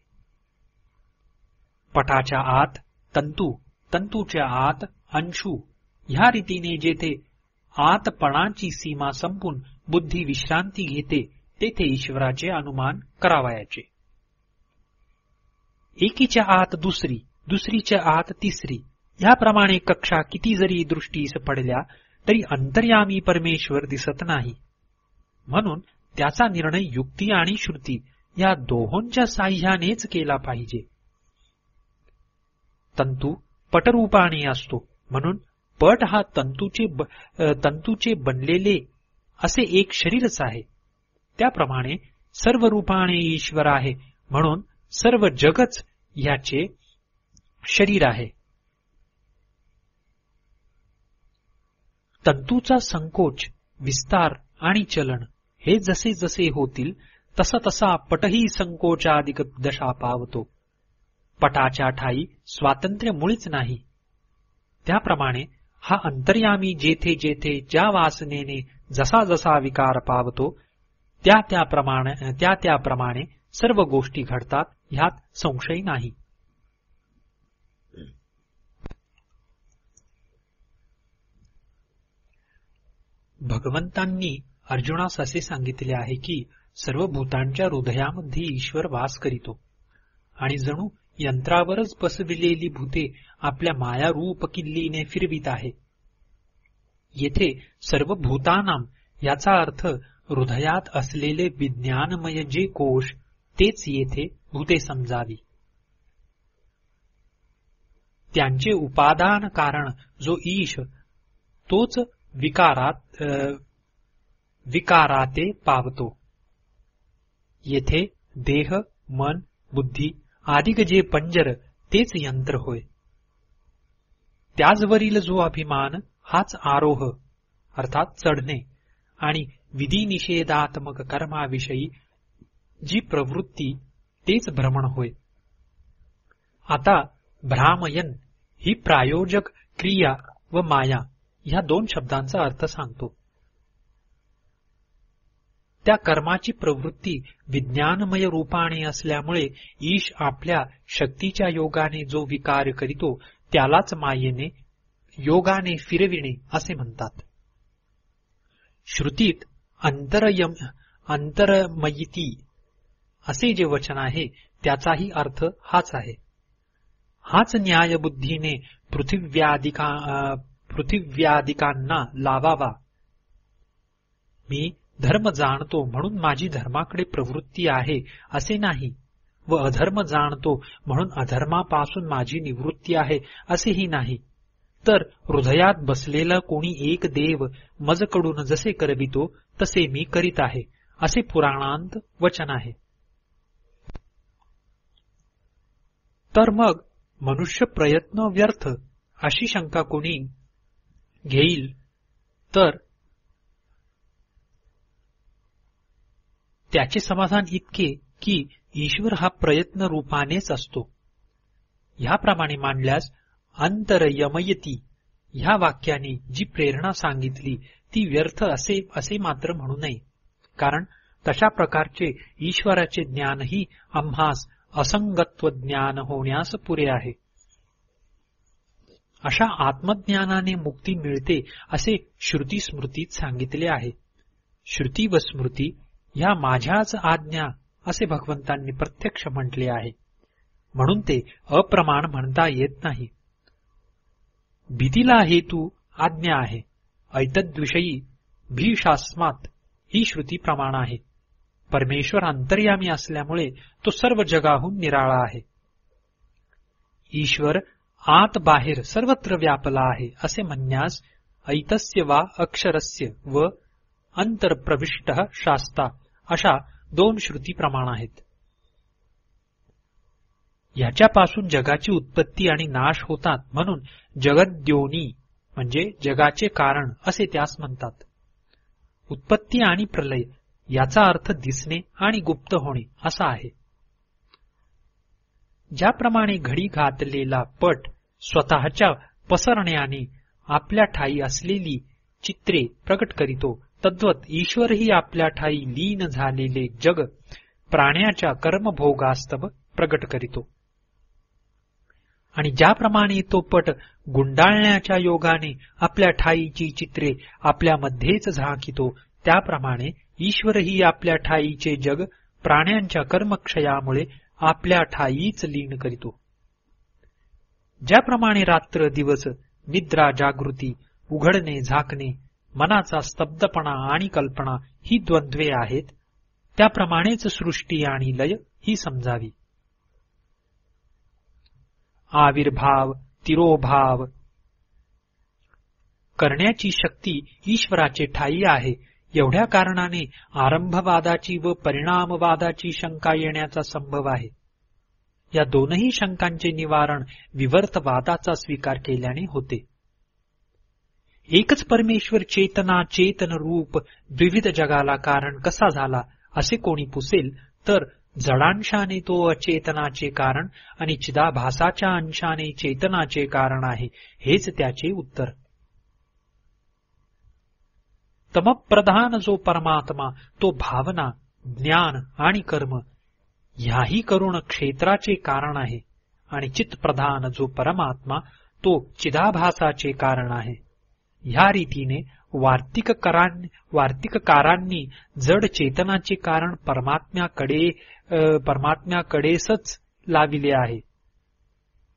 पटाच्या आत तंतू, तंतूच्या आत अंशू, ह्या रीतीने जेथे आतपणाची सीमा संपून बुद्धी विश्रांती घेते, तेथे ईश्वराचे अनुमान करावयाचे. एकीच्या आत दुसरी, दुसरीच्या आत तिसरी, ह्याप्रमाणे कक्षा किती जरी दृष्टीस पडल्या तरी अंतर्यामी परमेश्वर दिसत नाही. म्हणून त्याचा निर्णय युक्ती आणि श्रुती या दोहोंच्या साह्यानेच केला पाहिजे. तंतू पटरूपाने असतो, म्हणून पट हा तंतूचे बनलेले असे एक शरीरच आहे. त्याप्रमाणे सर्व रूपाने ईश्वर आहे, म्हणून सर्व जगच याचे शरीर आहे. तंतूचा संकोच, विस्तार आणि चलन हे जसे जसे होतील तसा तसा पटही संकोचाधिक दशा पावतो. पटाच्या ठाई स्वातंत्र्य मुळीच नाही. त्याप्रमाणे हा अंतर्यामी जेथे जेथे ज्या वासनेने जसा जसा विकार पावतो, त्या त्याप्रमाणे सर्व गोष्टी घडतात, ह्यात संशय नाही. भगवंतांनी अर्जुनास असे सांगितले आहे की सर्व भूतांच्या हृदयामध्ये ईश्वर वास करीतो आणि जणू यंत्रावरच बसविलेली भूते आपल्या मायारूप किल्लीने फिरवित आहे. येथे सर्व भूतानाम याचा अर्थ हृदयात असलेले विज्ञानमय जे कोश तेच येथे भूते समजावी. त्यांचे उपादान कारण जो ईश तोच विकाराते पावतो. येथे देह, मन, बुद्धी आदिक जे पंजर तेच यंत्र होय. त्याचवरील जो अभिमान हाच आरोह अर्थात चढणे आणि विधिनिषेधात्मक कर्माविषयी जी प्रवृत्ती तेच भ्रमण होय. आता भ्रामयन ही प्रायोजक क्रिया व माया ह्या दोन शब्दांचा अर्थ सांगतो. त्या कर्माची प्रवृत्ती विज्ञानमय रूपाने असल्यामुळे ईश आपल्या शक्तीच्या योगाने जो विकार करीतो त्यालाच मायेने योगाने फिरविणे असे म्हणतात. श्रुतीत अंतरमयिती असे जे वचन आहे त्याचाही अर्थ हाच आहे. हाच न्याय बुद्धीने पृथिव्यादिकांना लावावा. मी धर्म जाणतो म्हणून माझी धर्माकडे प्रवृत्ती आहे असे नाही, व अधर्म जाणतो म्हणून अधर्मापासून माझी निवृत्ती आहे असेही नाही. तर हृदयात बसलेला कोणी एक देव मजकडून जसे करवितो तसे मी करीत आहे असे पुराणांत वचन आहे. तर मग मनुष्य प्रयत्न व्यर्थ अशी शंका कोणी घेईल तर त्याचे समाधान इतके की ईश्वर हा प्रयत्न रूपानेच असतो. ह्याप्रमाणे मांडल्यास अंतरयमयती ह्या वाक्याने जी प्रेरणा सांगितली ती व्यर्थ असे मात्र म्हणू नये, कारण तशा प्रकारचे ईश्वराचे ज्ञानही आम्हास असंगत्व ज्ञान होण्यास पुरे आहे. अशा आत्मज्ञानाने मुक्ती मिळते असे श्रुती स्मृतीत सांगितले आहे. श्रुती व स्मृती ह्या माझ्याच आज्ञा असे भगवंतांनी प्रत्यक्ष म्हटले आहे, म्हणून ते अप्रमाण म्हणता येत नाही. भीतीला हेतू आज्ञा आहे. ऐतद्विषयी भीषास्मात ही श्रुती प्रमाण आहे. परमेश्वर अंतर्यामी असल्यामुळे तो सर्व जगाहून निराळा आहे. ईश्वर आत बाहेर सर्वत्र व्यापला आहे असे म्हणण्यास ऐतस्य वा अक्षरस्य व अंतर्प्रविष्ट शास्ता अशा दोन श्रुती प्रमाण आहेत. याच्यापासून जगाची उत्पत्ती आणि नाश होतात, म्हणून जगद्योनी म्हणजे जगाचे कारण असे त्यास म्हणतात. उत्पत्ती आणि प्रलय याचा अर्थ दिसणे आणि गुप्त होणे असा आहे. ज्याप्रमाणे घडी घातलेला पट स्वतःच्या पसरण्याने आपल्या ठायी असलेली चित्रे प्रकट करीतो, तद्वत ईश्वरही आपल्या ठायी लीन झालेले जग प्राण्याच्या कर्मभोगास्तव प्रकट करीतो. आणि ज्याप्रमाणे तो पट गुंडाळण्याच्या योगाने आपल्या ठाईची चित्रे आपल्यामध्येच झाकितो, त्याप्रमाणे ईश्वरही आपल्या ठाईचे जग प्राण्यांच्या कर्मक्षयामुळे आपल्या ठाईच लीन करीतो. ज्याप्रमाणे रात्र दिवस, निद्रा जागृती, उघडणे झाकणे, मनाचा स्तब्धपणा आणि कल्पना ही द्वंद्वे आहेत, त्याप्रमाणेच सृष्टी आणि लय ही समजावी. आविर्भाव तिरोभाव करण्याची शक्ती ईश्वराचे ठायी आहे. एवढ्या कारणाने आरंभवादाची व परिणामवादाची शंका येण्याचा संभव आहे. या दोनही शंकांचे निवारण विवर्तवादाचा स्वीकार केल्याने होते. एकच परमेश्वर चेतना चेतन रूप द्विविध जगाला कारण कसा झाला असे कोणी पुसेल तर जडांशाने तो अचेतनाचे कारण आणि चिदाभासाच्या अंशाने चेतनाचे कारण आहे, हेच त्याचे उत्तर. तमप्रधान जो परमात्मा तो भावना, ज्ञान आणि कर्म ह्याही करून क्षेत्राचे कारण आहे, आणि चित्प्रधान जो परमात्मा तो चिदाभासाचे कारण आहे. ह्या रीतीने वार्तिककारांनी जड चेतनाचे कारण परमात्म्याकडेच लाविले आहे.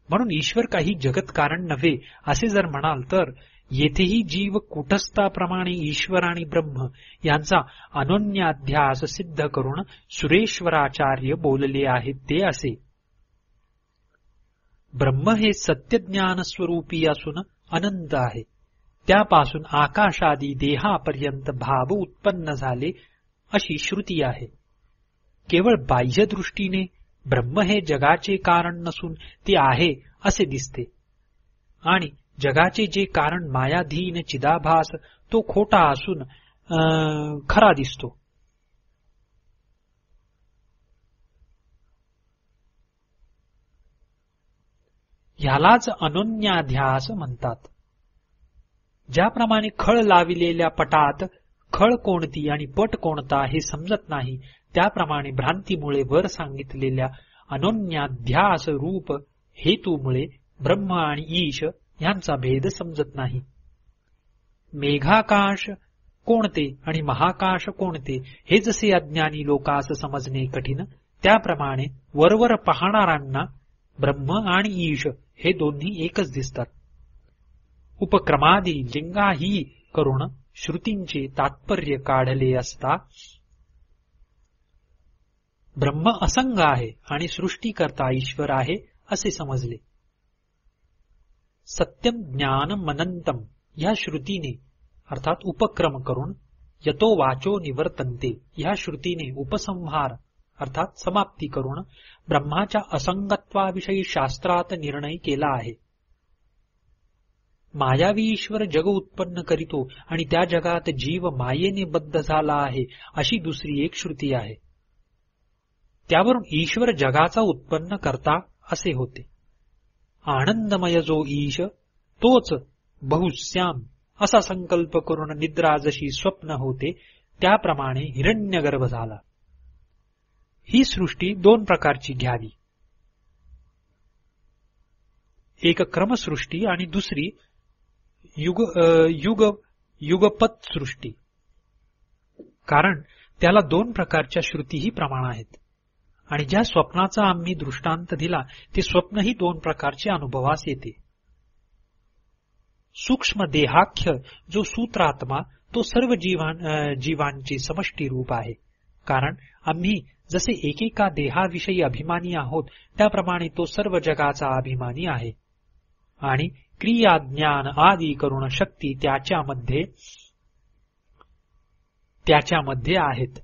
म्हणून ईश्वर काही जगत कारण नव्हे असे जर म्हणाल तर येथेही जीव कूटस्थाप्रमाणे ईश्वर आणि ब्रह्म यांचा अनोन्याध्यास सिद्ध करून सुरेश्वराचार्य बोलले आहेत ते असे. ब्रह्म हे सत्यज्ञान स्वरूपी असून अनंत आहे. त्यापासून आकाशादी देहापर्यंत भाव उत्पन्न झाले अशी श्रुती आहे. केवळ बाह्य दृष्टीने ब्रह्म हे जगाचे कारण नसून ते आहे असे दिसते, आणि जगाचे जे कारण मायाधीन चिदाभास तो खोटा असून खरा दिसतो. ह्यालाच अनोन्याध्यास म्हणतात. ज्याप्रमाणे खळ लाविलेल्या पटात खळ कोणती आणि पट कोणता हे समजत नाही, त्याप्रमाणे भ्रांतीमुळे वर सांगितलेल्या अनोन्याध्यास रूप हेतूमुळे ब्रह्म आणि ईश यांचा भेद समजत नाही. मेघाकाश कोणते आणि महाकाश कोणते हे जसे अज्ञानी लोकास समजणे कठीण, त्याप्रमाणे वरवर पाहणाऱ्यांना ब्रह्म आणि ईश हे दोन्ही एकच दिसतात. उपक्रमादी लिंगाही करून श्रुतींचे तात्पर्य काढले असता ब्रह्म असंग आहे आणि सृष्टीकर्ता ईश्वर आहे असे समजले. सत्यम ज्ञानम अनंतम ह्या श्रुतीने अर्थात उपक्रम करून यतो वाचो निवर्तन्ते ह्या श्रुतीने उपसंहार अर्थात समाप्ती करून ब्रह्माच्या असंगत्वाविषयी शास्त्रात निर्णय केला आहे. मायावी ईश्वर जग उत्पन्न करीतो आणि त्या जगात जीव मायेने बद्ध झाला आहे अशी दुसरी एक श्रुती आहे. त्यावरून ईश्वर जगाचा उत्पन्न करता असे होते. आनंदमय जो ईश तोच बहुश्याम असा संकल्प करून निद्रा जशी स्वप्न होते त्याप्रमाणे हिरण्यगर्भ झाला. ही सृष्टी दोन प्रकारची घ्यावी, एक क्रमसृष्टी आणि दुसरी युगपत सृष्टी. कारण त्याला दोन प्रकारच्या श्रुतीही प्रमाण आहेत, आणि ज्या स्वप्नाचा आम्ही दृष्टांत दिला ते स्वप्नही दोन प्रकारचे अनुभवास येते. सूक्ष्म देहाख्य जो सूत्रात्मा तो सर्व जीवांचे समष्टी रूप आहे. कारण आम्ही जसे एकेका देहाविषयी अभिमानी आहोत त्याप्रमाणे तो सर्व जगाचा अभिमानी आहे, आणि क्रिया ज्ञान आदी करुण शक्ती त्याच्यामध्ये आहेत.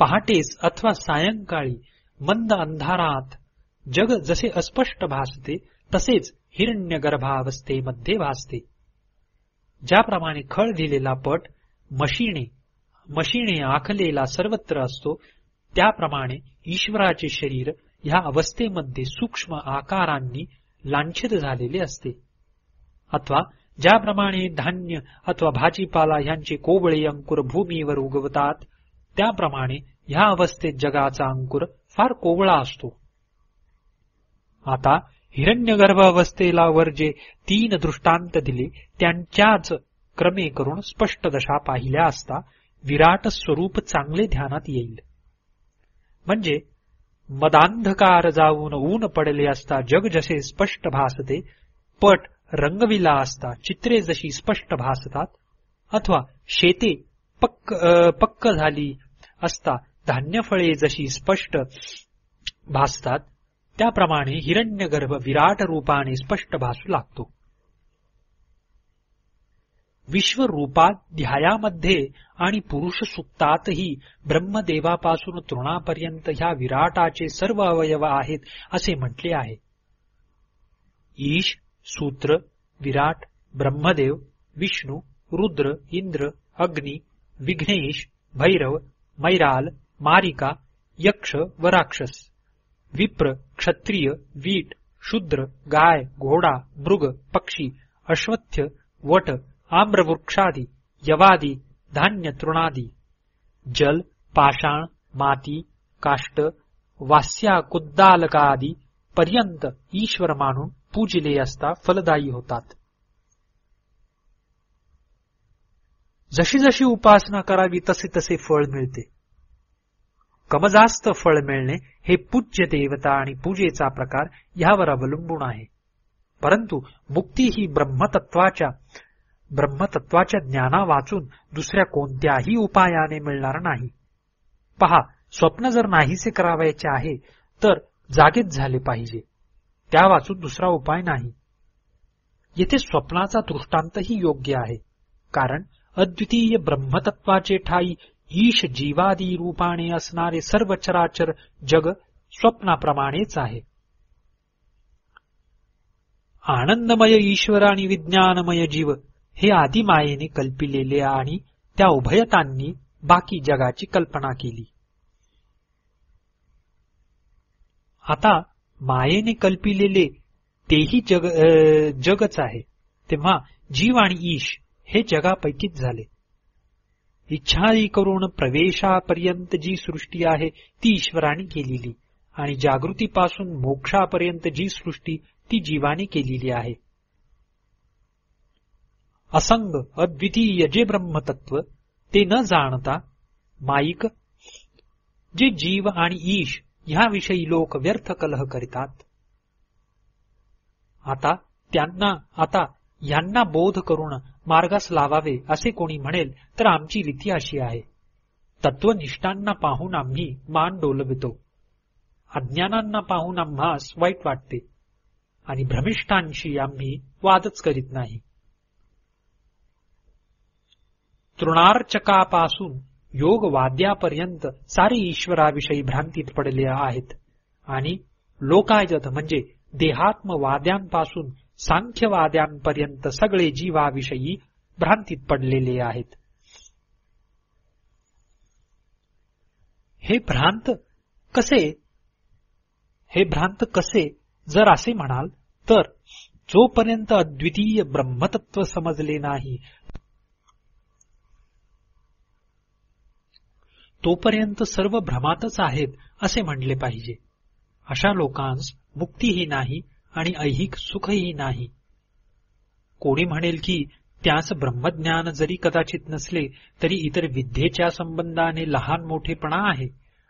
पहाटेस अथवा सायंकाळी मंद अंधारात जग जसे अस्पष्ट भासते तसेच हिरण्यगर्भावस्थेमध्ये भासते. ज्याप्रमाणे खळ दिलेला पट मशीने आखलेला सर्वत्र असतो, त्याप्रमाणे ईश्वराचे शरीर ह्या अवस्थेमध्ये सूक्ष्म आकारांनी लांछित झालेले असते. अथवा ज्याप्रमाणे धान्य अथवा भाजीपाला ह्यांचे कोवळे अंकुर भूमीवर उगवतात, त्याप्रमाणे ह्या अवस्थेत जगाचा अंकुर फार कोवळा असतो. आता हिरण्यगर्भ अवस्थेला वर जे 3 दृष्टांत दिले त्यांच्याच क्रमे करून स्पष्ट दशा पाहिल्या असता विराट स्वरूप चांगले ध्यानात येईल. म्हणजे मदांधकार जाऊन ऊन पडले असता जग जसे स्पष्ट भासते, पट रंगविला असता चित्रे जशी स्पष्ट भासतात, अथवा शेते पक्क झाली असता धान्यफळे जशी स्पष्ट भासतात, त्याप्रमाणे हिरण्यगर्भ विराट रूपाने स्पष्ट भासू लागतो. विश्वरूपाध्यायामध्ये आणि पुरुष सुक्तातही ब्रह्मदेवापासून तृणापर्यंत ह्या विराटाचे सर्व अवयव आहेत असे म्हटले आहे. ईश, सूत्र, विराट, ब्रह्मदेव, विष्णू, रुद्र, इंद्र, अग्नी, विघ्नेश, भैरव, मैराल, मारिका, यक्ष व राक्षस, विप्र, क्षत्रिय, वीट, शूद्र, गाय, घोडा, मृग, पक्षी, अश्वत्थ, वट, आम्रवृक्षादी, यवादी, धान्य तृणादी, जल, पाषाण, माती, काष्ट, वास्या कुद्दालकादी पर्यंत ईश्वर मानून पूजिले असता फलदायी होतात. जशी जशी उपासना करावी तसे तसे फळ मिळते. कमजास्त फळ मिळणे हे पूज्य देवता आणि पूजेचा प्रकार यावर अवलंबून आहे. परंतु मुक्ती ही ब्रह्मतत्वाच्या ज्ञाना वाचून दुसऱ्या कोणत्याही उपायाने मिळणार नाही. पहा, स्वप्न जर नाहीसे करावायचे आहे तर जागेत झाले पाहिजे, त्या वाचून दुसरा उपाय नाही. येथे स्वप्नाचा दृष्टांतही योग्य आहे, कारण अद्वितीय ब्रह्मतत्वाचे ठाई ईश जीवादी रूपाने असणारे सर्व चराचर जग स्वप्नाप्रमाणेच आहे. आनंदमय ईश्वर आणि विज्ञानमय जीव हे आदिमायेने कल्पिलेले आणि त्या उभयतांनी बाकी जगाची कल्पना केली. आता मायेने कल्पिलेले तेही जगच आहे, तेव्हा जीव आणि ईश हे जगापैकीच झाले. इच्छाही करून प्रवेशापर्यंत जी सृष्टी आहे ती ईश्वराने केलेली आणि जागृतीपासून मोक्षापर्यंत जी सृष्टी ती जीवाने केलेली आहे. असंग अद्वितीय जे ब्रह्मतत्व ते न जाणता माईक जे जीव आणि ईश ह्याविषयी लोक व्यर्थ कलह करीतात. आता यांना बोध करून मार्गास लावावे असे कोणी म्हणेल तर आमची रीती अशी आहे. तत्वनिष्ठांना पाहून आम्ही मान डोलवितो, अज्ञानांना पाहून आम्हास वाईट वाटते आणि भ्रमिष्ठांशी आम्ही वादच करीत नाही. तृणार्चकापासून योगवाद्यापर्यंत सारे ईश्वराविषयी भ्रांतीत पडले आहेत आणि लोकायत म्हणजे देहात्मवाद्यांपासून सांख्यवाद्यांपर्यंत सगळे जीवाविषयी भ्रांतीत पडलेले आहेत. हे भ्रांत कसे जर असे म्हणाल तर जोपर्यंत अद्वितीय ब्रह्मतत्व समजले नाही तोपर्यंत सर्व भ्रमातच आहेत असे म्हणले पाहिजे. अशा लोकांस मुक्तीही नाही आणि ऐहिक सुखही नाही. कोणी म्हणेल की त्यास ब्रह्मज्ञान जरी कदाचित नसले तरी इतर विद्येच्या संबंधाने लहान मोठेपणा आहे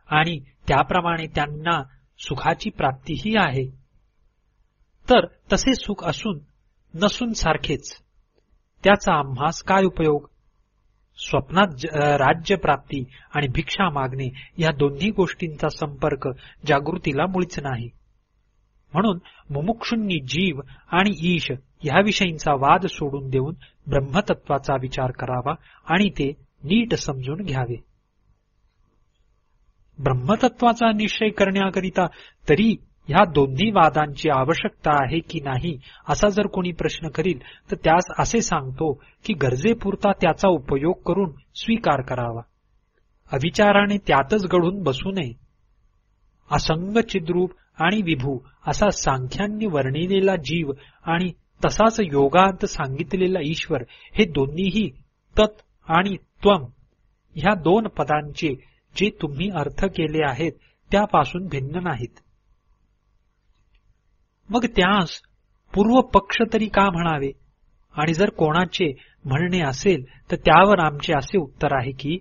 आणि त्याप्रमाणे त्यांना सुखाची प्राप्तीही आहे. तर तसे सुख असून नसून सारखेच, त्याचा आम्हास काय उपयोग? स्वप्नात राज्यप्राप्ती आणि भिक्षा मागणे या दोन्ही गोष्टींचा संपर्क जागृतीला मुळीच नाही. म्हणून मुमुक्षूंनी जीव आणि ईश ह्याविषयींचा वाद सोडून देऊन ब्रह्मतत्वाचा विचार करावा आणि ते नीट समजून घ्यावे. ब्रह्मतत्वाचा निश्चय करण्याकरिता तरी ह्या दोन्ही वादांची आवश्यकता आहे की नाही असा जर कोणी प्रश्न करील तर त्यास असे सांगतो की गरजेपुरता त्याचा उपयोग करून स्वीकार करावा, अविचाराने त्यातच गढून बसू नये. असंग चिद्रूप आणि विभू असा सांख्यांनी वर्णिलेला जीव आणि तसाच योगांत सांगितलेला ईश्वर हे दोन्हीही तत् आणि त्वम ह्या दोन पदांचे जे तुम्ही अर्थ केले आहेत त्यापासून भिन्न नाहीत. मग त्यास पूर्व पक्ष तरी का म्हणावे? आणि जर कोणाचे म्हणणे असेल तर त्यावर आमचे असे उत्तर आहे की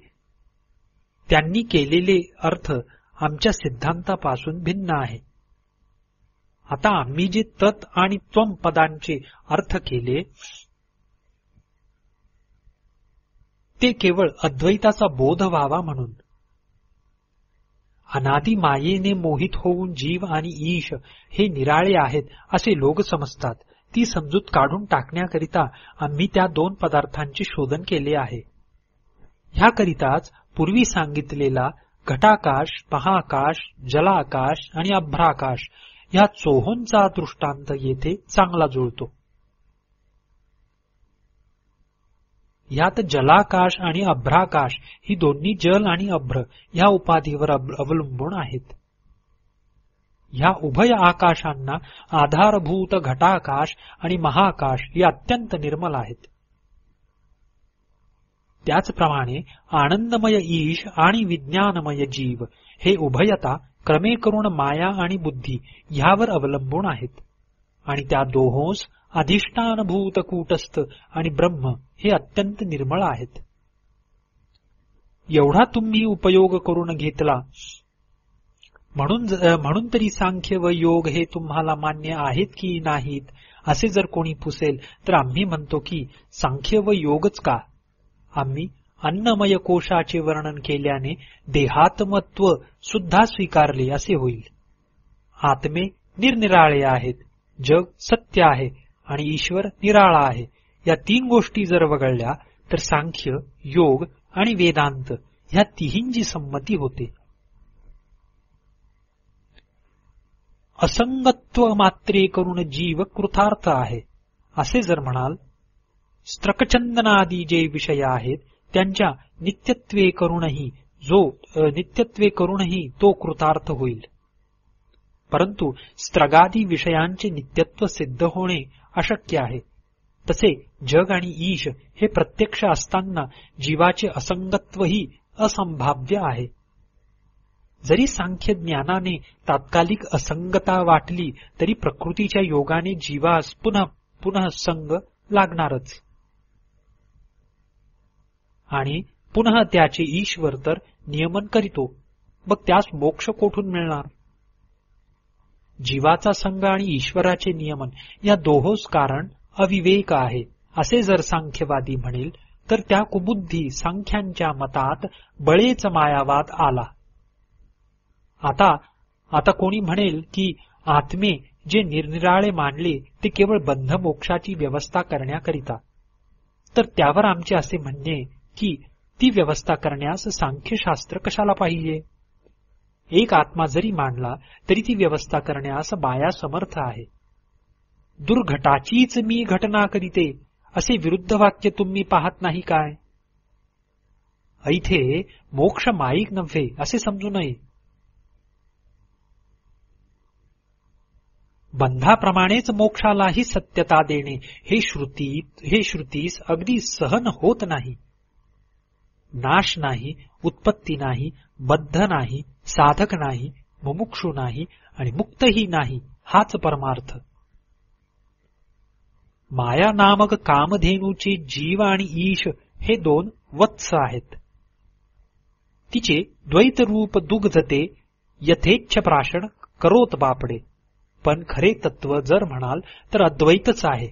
त्यांनी केलेले अर्थ आमच्या सिद्धांतापासून भिन्न आहे. आता आम्ही जे तत् आणि त्वम पदांचे अर्थ केले ते केवळ अद्वैताचा बोध व्हावा म्हणून. अनादि मायेने मोहित होऊन जीव आणि ईश हे निराळे आहेत असे लोक समजतात. ती समजूत काढून टाकण्याकरिता आम्ही त्या दोन पदार्थांचे शोधन केले आहे. ह्याकरिताच पूर्वी सांगितलेला घटाकाश, महाकाश, जलाकाश आणि अभ्राकाश ह्या चोहोंचा दृष्टांत येथे चांगला जुळतो. यात जलाकाश आणि अभ्राकाश ही दोन्ही जल आणि अभ्र ह्या उपाधीवर अवलंबून आहेत. ह्या उभय आकाशांना आधारभूत घटाकाश आणि महाकाश हे अत्यंत निर्मल आहेत. त्याचप्रमाणे आनंदमय ईश आणि विज्ञानमय जीव हे उभयता क्रमे करून माया आणि बुद्धी ह्यावर अवलंबून आहेत. आणि त्या दोहोंस अधिष्ठानभूत कूटस्थ आणि ब्रह्म हे अत्यंत निर्मळ आहेत. एवढा तुम्ही उपयोग करून घेतला म्हणून तरी सांख्य व योग हे तुम्हाला मान्य आहेत की नाहीत असे जर कोणी पुसेल तर आम्ही म्हणतो की सांख्य व योगच का? आम्ही अन्नमय कोशाचे वर्णन केल्याने देहात्मत्व सुद्धा स्वीकारले असे होईल. आत्मे निरनिराळे आहेत, जग सत्य आहे आणि ईश्वर निराळा आहे. या तीन गोष्टी जर वगळल्या तर सांख्य, योग आणि वेदांत ह्या तिहींची संमती होते. असंगत्व मात्रे करून जीव कृतार्थ आहे असे जर म्हणाल, स्त्रकचंदनादी जे विषय आहेत त्यांच्या नित्यत्वे करूनही तो कृतार्थ होईल. परंतु स्त्रगादी विषयांचे नित्यत्व सिद्ध होणे अशक्य आहे. तसे जग आणि ईश हे प्रत्यक्ष असताना जीवाचे असंगत्वही असंभाव्य आहे. जरी सांख्य ज्ञानाने तात्कालिक असंगता वाटली तरी प्रकृतीच्या योगाने जीवास पुन्हा संग लागणारच. आणि पुन्हा त्याचे ईश्वर तर नियमन करीतो, मग त्यास मोक्ष कोठून मिळणार? जीवाचा संग आणि ईश्वराचे नियमन या दोहोस कारण अविवेक आहे असे जर सांख्यवादी म्हणेल तर त्या कुबुद्धी सांख्यांच्या मतात बळेच मायावाद आला. आता कोणी म्हणेल की आत्मे जे निरनिराळे मानले ते केवळ बंध मोक्षाची व्यवस्था करण्याकरिता, तर त्यावर आमचे असे म्हणणे की ती व्यवस्था करण्यास सांख्यशास्त्र कशाला पाहिजे? एक आत्मा जरी मानला तरी ती व्यवस्था करण्यास माया समर्थ आहे. दुर्घटाचीच मी घटना करीते असे विरुद्ध वाक्य तुम्ही पाहत नाही काय? ऐथे मोक्ष माईक नव्हे असे समजू नये. बंधाप्रमाणेच मोक्षालाही सत्यता देणे हे श्रुतीस अगदी सहन होत नाही. नाश नाही, उत्पत्ती नाही, बद्ध नाही, साधक नाही, मुमुक्षु नाही आणि मुक्तही नाही हाच परमार्थ. माया नामक कामधेनूचे जीव आणि ईश हे दोन वत्स आहेत. तिचे द्वैत रूप दुग्धते यथेच्छ प्राशन करोत बापडे, पण खरे तत्व जर म्हणाल तर अद्वैतच आहे.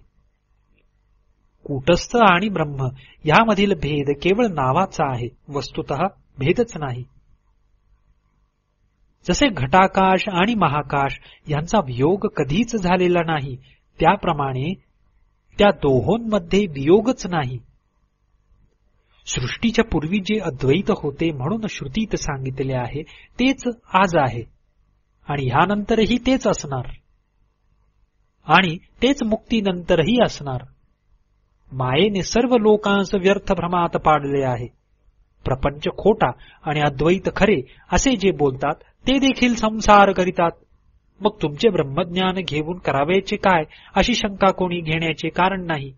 कूटस्थ आणि ब्रह्म यामधील भेद केवळ नावाचा आहे, वस्तुतः भेदच नाही. जसे घटाकाश आणि महाकाश यांचा वियोग कधीच झालेला नाही, त्याप्रमाणे त्या दोहोंमध्ये वियोगच नाही. सृष्टीच्या पूर्वी जे अद्वैत होते म्हणून श्रुतीत सांगितले आहे तेच आज आहे आणि ह्यानंतरही तेच असणार आणि तेच मुक्तीनंतरही असणार. मायेने सर्व लोकांस व्यर्थ भ्रमात पाडले आहे. प्रपंच खोटा आणि अद्वैत खरे असे जे बोलतात ते देखील संसार करीतात मग तुमचे ब्रह्मज्ञान घेऊन करावयाचे काय अशी शंका कोणी घेण्याचे कारण नाही.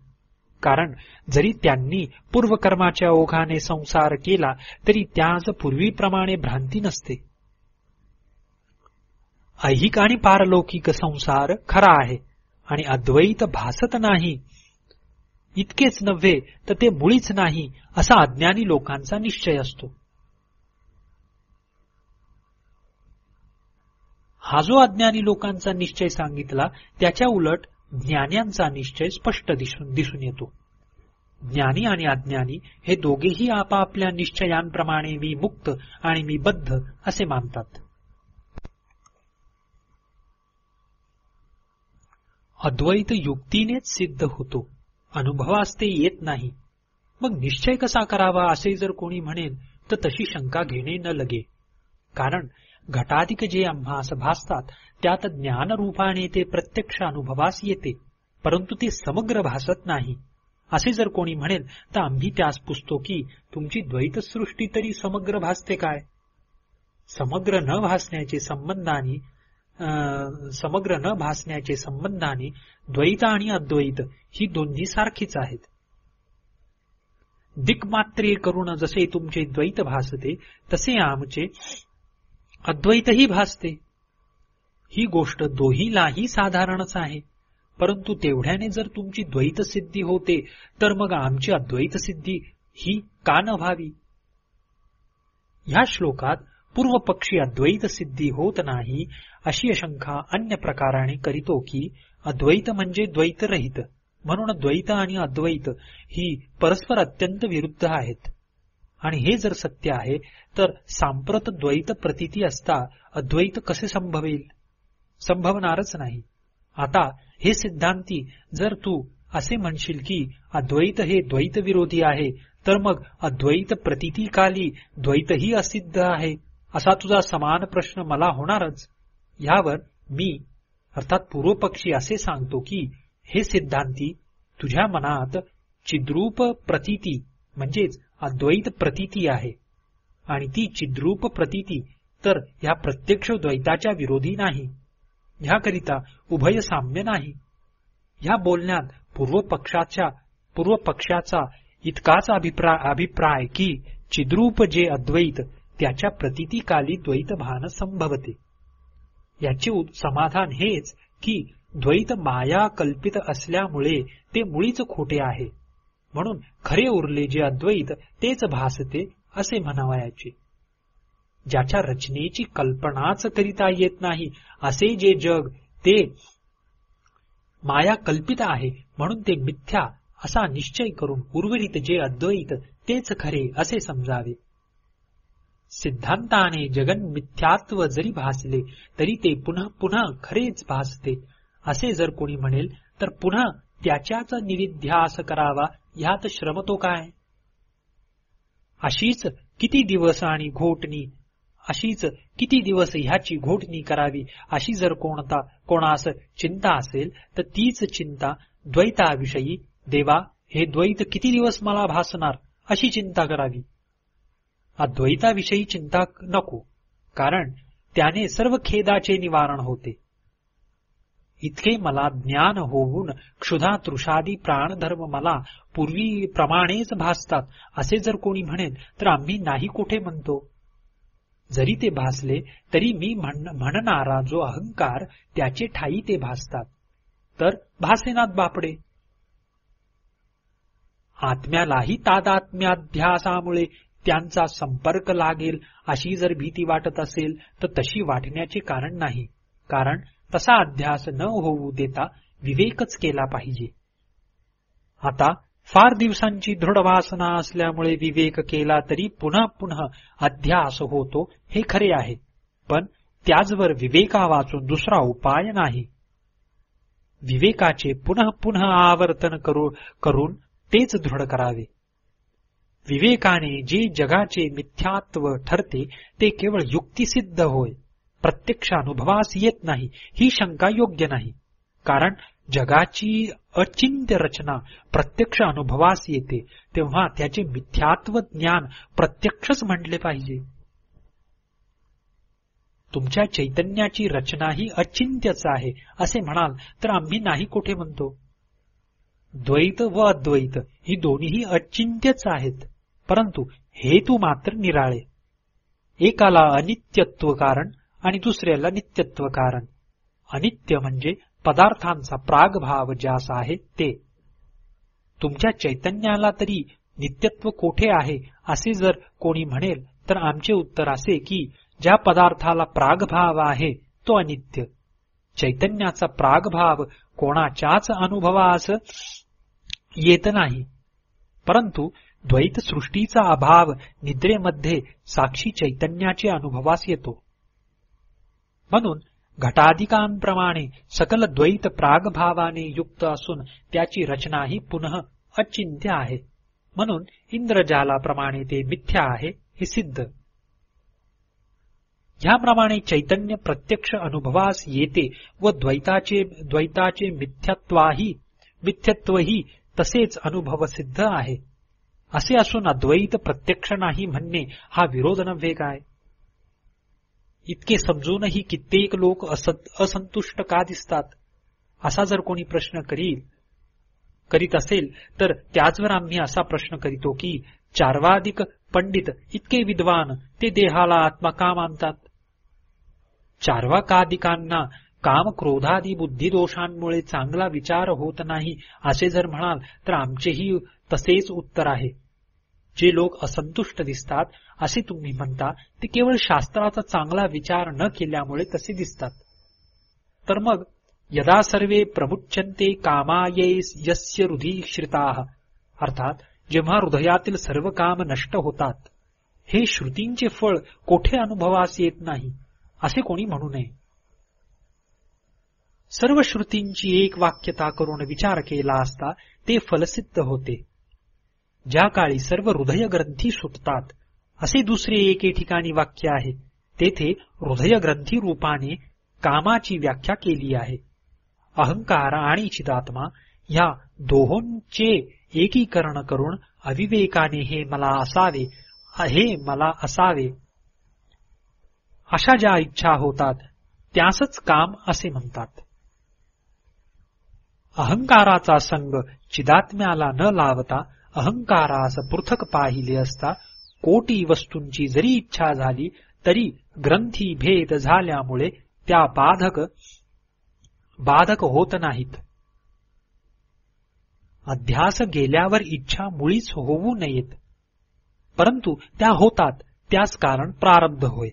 कारण जरी त्यांनी पूर्वकर्माच्या ओघाने संसार केला तरी त्याच पूर्वीप्रमाणे भ्रांती नसते. ऐहिक आणि पारलौकिक संसार खरा आहे आणि अद्वैत भासत नाही. इतकेच नव्हे तर ते मुळीच नाही असा अज्ञानी लोकांचा निश्चय असतो. हा जो अज्ञानी लोकांचा निश्चय सांगितला त्याच्या उलट ज्ञान्यांचा निश्चय स्पष्ट दिसून येतो. ज्ञानी आणि अज्ञानी हे दोघेही आपापल्या निश्चयांप्रमाणे मी मुक्त आणि मी बद्ध असे मानतात. अद्वैत युक्तीनेच सिद्ध होतो, अनुभवास ते येत नाही. मग निश्चय कसा करावा असे जर कोणी म्हणेल तर तशी शंका घेणे न लगे. कारण घटाधिक जे आम्हास भासतात त्यात ज्ञानरूपाने ते प्रत्यक्ष अनुभवास येते, परंतु ते समग्र भासत नाही. असे जर कोणी म्हणेल तर आम्ही त्यास पुसतो की तुमची द्वैतसृष्टी तरी समग्र भासते काय? समग्र न भासण्याचे संबंधाने द्वैत आणि अद्वैत ही दोन्ही सारखीच आहेत. दिक्मात्रे करून जसे तुमचे द्वैत भासते तसे आमचे अद्वैतही भासते. ही गोष्ट दोहीलाही साधारणच आहे. परंतु तेवढ्याने जर तुमची द्वैत सिद्धी होते तर मग आमची अद्वैत सिद्धी ही का न व्हावी? ह्या श्लोकात पूर्वपक्षी अद्वैत सिद्धी होत नाही अशी शंका अन्य प्रकाराने करीतो की अद्वैत म्हणजे द्वैतरहित, म्हणून द्वैत आणि अद्वैत ही परस्पर अत्यंत विरुद्ध आहेत. आणि हे जर सत्य आहे तर सांप्रत द्वैत प्रतीती असता अद्वैत कसे संभवेल? संभवणारच नाही. आता हे सिद्धांती, जर तू असे म्हणशील की अद्वैत हे द्वैत विरोधी आहे तर मग अद्वैत प्रतीतीकाली द्वैतही असिद्ध आहे असा तुझा समान प्रश्न मला होणारच. यावर मी अर्थात पूर्वपक्षी असे सांगतो की हे सिद्धांती, तुझ्या मनात चिद्रूप प्रतीती म्हणजेच अद्वैत प्रतीती आहे आणि ती चिद्रूप प्रतीती तर ह्या प्रत्यक्ष द्वैताच्या विरोधी नाही. ह्याकरिता उभय साम्य नाही. ह्या बोलण्यात पूर्वपक्षाचा इतकाच अभिप्राय की चिद्रूप जे अद्वैत त्याच्या प्रतीतीकाली द्वैत भान संभवते. याचे समाधान हेच की द्वैत माया कल्पित असल्यामुळे ते मुळीच खोटे आहे, म्हणून खरे उरले जे अद्वैत तेच भासते असे म्हणावयाचे. ज्याच्या रचनेची कल्पनाच करिता येत नाही असे जे जग ते माया कल्पित आहे, म्हणून ते मिथ्या असा निश्चय करून उर्वरित जे अद्वैत तेच खरे असे समजावे. सिद्धांताने जगन मिथ्यात्व जरी भासले तरी ते पुन्हा पुन्हा खरेच भासते असे जर कोणी म्हणेल तर पुन्हा त्याच्याच निरिध्यास करावा, ह्यात श्रम तो काय? अशीच किती दिवस ह्याची घोटणी करावी अशी जर कोणास चिंता असेल तर तीच चिंता द्वैताविषयी, देवा हे द्वैत किती दिवस मला भासणार अशी चिंता करावी. अद्वैताविषयी चिंता नको, कारण त्याने सर्व खेदाचे निवारण होते. इतके मला ज्ञान होऊन क्षुधा तृषादी प्राणधर्म मला पूर्वीप्रमाणेच भासतात असे जर कोणी म्हणेल तर आम्ही नाही कुठे म्हणतो. जरी ते भासले तरी मी म्हणणारा जो अहंकार त्याचे ठाई ते भासतात, तर भासेनात बापडे. आत्म्यालाही तादात्म्याध्यासामुळे त्यांचा संपर्क लागेल अशी जर भीती वाटत असेल तर तशी वाटण्याचे कारण नाही, कारण तसा अध्यास न होऊ देता विवेकच केला पाहिजे. आता फार दिवसांची दृढ वासना असल्यामुळे विवेक केला तरी पुन्हा पुन्हा अध्यास होतो हे खरे आहे, पण त्याचवर विवेका वाचून दुसरा उपाय नाही. विवेकाचे पुन्हा पुन्हा आवर्तन करून तेच दृढ करावे. विवेकाने जे जगाचे मिथ्यात्व ठरते ते केवळ युक्तिसिद्ध होय, प्रत्यक्ष अनुभवास येत नाही ही शंका योग्य नाही. कारण जगाची अचिंत्य रचना प्रत्यक्ष अनुभवास येते तेव्हा त्याचे मिथ्यात्व ज्ञान प्रत्यक्षच म्हटले पाहिजे. तुमच्या चैतन्याची रचना ही अचिंत्यच आहे असे म्हणाल तर आम्ही नाही कोठे म्हणतो. द्वैत व अद्वैत ही दोन्हीही अचिंत्यच आहेत, परंतु हेतू मात्र निराळे. एकाला अनित्यत्व कारण आणि दुसऱ्याला नित्यत्व कारण. अनित्य म्हणजे पदार्थांचा प्रागभाव ज्यास आहे ते. तुमच्या चैतन्याला तरी नित्यत्व कोठे आहे असे जर कोणी म्हणेल तर आमचे उत्तर असे की ज्या पदार्थाला प्रागभाव आहे तो अनित्य. चैतन्याचा प्रागभाव कोणाच्याच अनुभवास येत नाही, परंतु द्वैत सृष्टीचा अभाव निद्रेमध्ये साक्षी चैतन्याचे अनुभवास येतो. म्हणून घटाधिकांप्रमाणे सकल द्वैत प्रागभावाने युक्त असून त्याची रचना ही पुनः अचिंत्य आहे. म्हणून इंद्रजालाप्रमाणे ते मिथ्या आहे हे सिद्ध. ह्याप्रमाणे चैतन्य प्रत्यक्ष अनुभवास येते व द्वैताचे मिथ्यत्वही तसेच अनुभवसिद्ध आहे. असे असून अद्वैत प्रत्यक्ष नाही म्हणणे हा विरोध नव्हे काय? इतके समजूनही कित्येक लोक असंतुष्ट का दिसतात असा जर कोणी प्रश्न करीत असेल तर त्याचवर आम्ही असा प्रश्न करीतो की चार्वादिक पंडित इतके विद्वान ते देहाला आत्मा का मानतात? चार्वाकादिकांना काम क्रोधादी बुद्धिदोषांमुळे चांगला विचार होत नाही असे जर म्हणाल तर आमचेही तसेच उत्तर आहे. जे लोक असंतुष्ट दिसतात असे तुम्ही म्हणता ते केवळ शास्त्राचा चांगला विचार न केल्यामुळे तसे दिसतात. तर मग यदा सर्वे प्रमुच्यन्ते कामाये यस्य हृदि श्रिताः, अर्थात जेव्हा हृदयातील सर्व काम नष्ट होतात, हे श्रुतींचे फळ कोठे अनुभवास येत नाही असे कोणी म्हणू नये. सर्व श्रुतींची एक वाक्यता करून विचार केला असता ते फलसिद्ध होते. ज्या काळी सर्व हृदय ग्रंथी सुटतात असे दुसरे एके ठिकाणी वाक्य आहे, तेथे हृदय ग्रंथी रूपाने कामाची व्याख्या केली आहे. अहंकार आणि चिदात्मा ह्या दोहोंचे एकीकरण करून अविवेकाने हे मला असावे अशा ज्या इच्छा होतात त्यासच काम असे म्हणतात. अहंकाराचा संग चिदात्म्याला न लावता अहंकारास पृथक पाहिले असता कोटी वस्तूंची जरी इच्छा झाली तरी ग्रंथी भेद झाल्यामुळे त्या बाधक होत नाहीत. अध्यास गेल्यावर इच्छा मुळीच होऊ नयेत, परंतु त्या होतात त्यास कारण प्रारब्ध होय.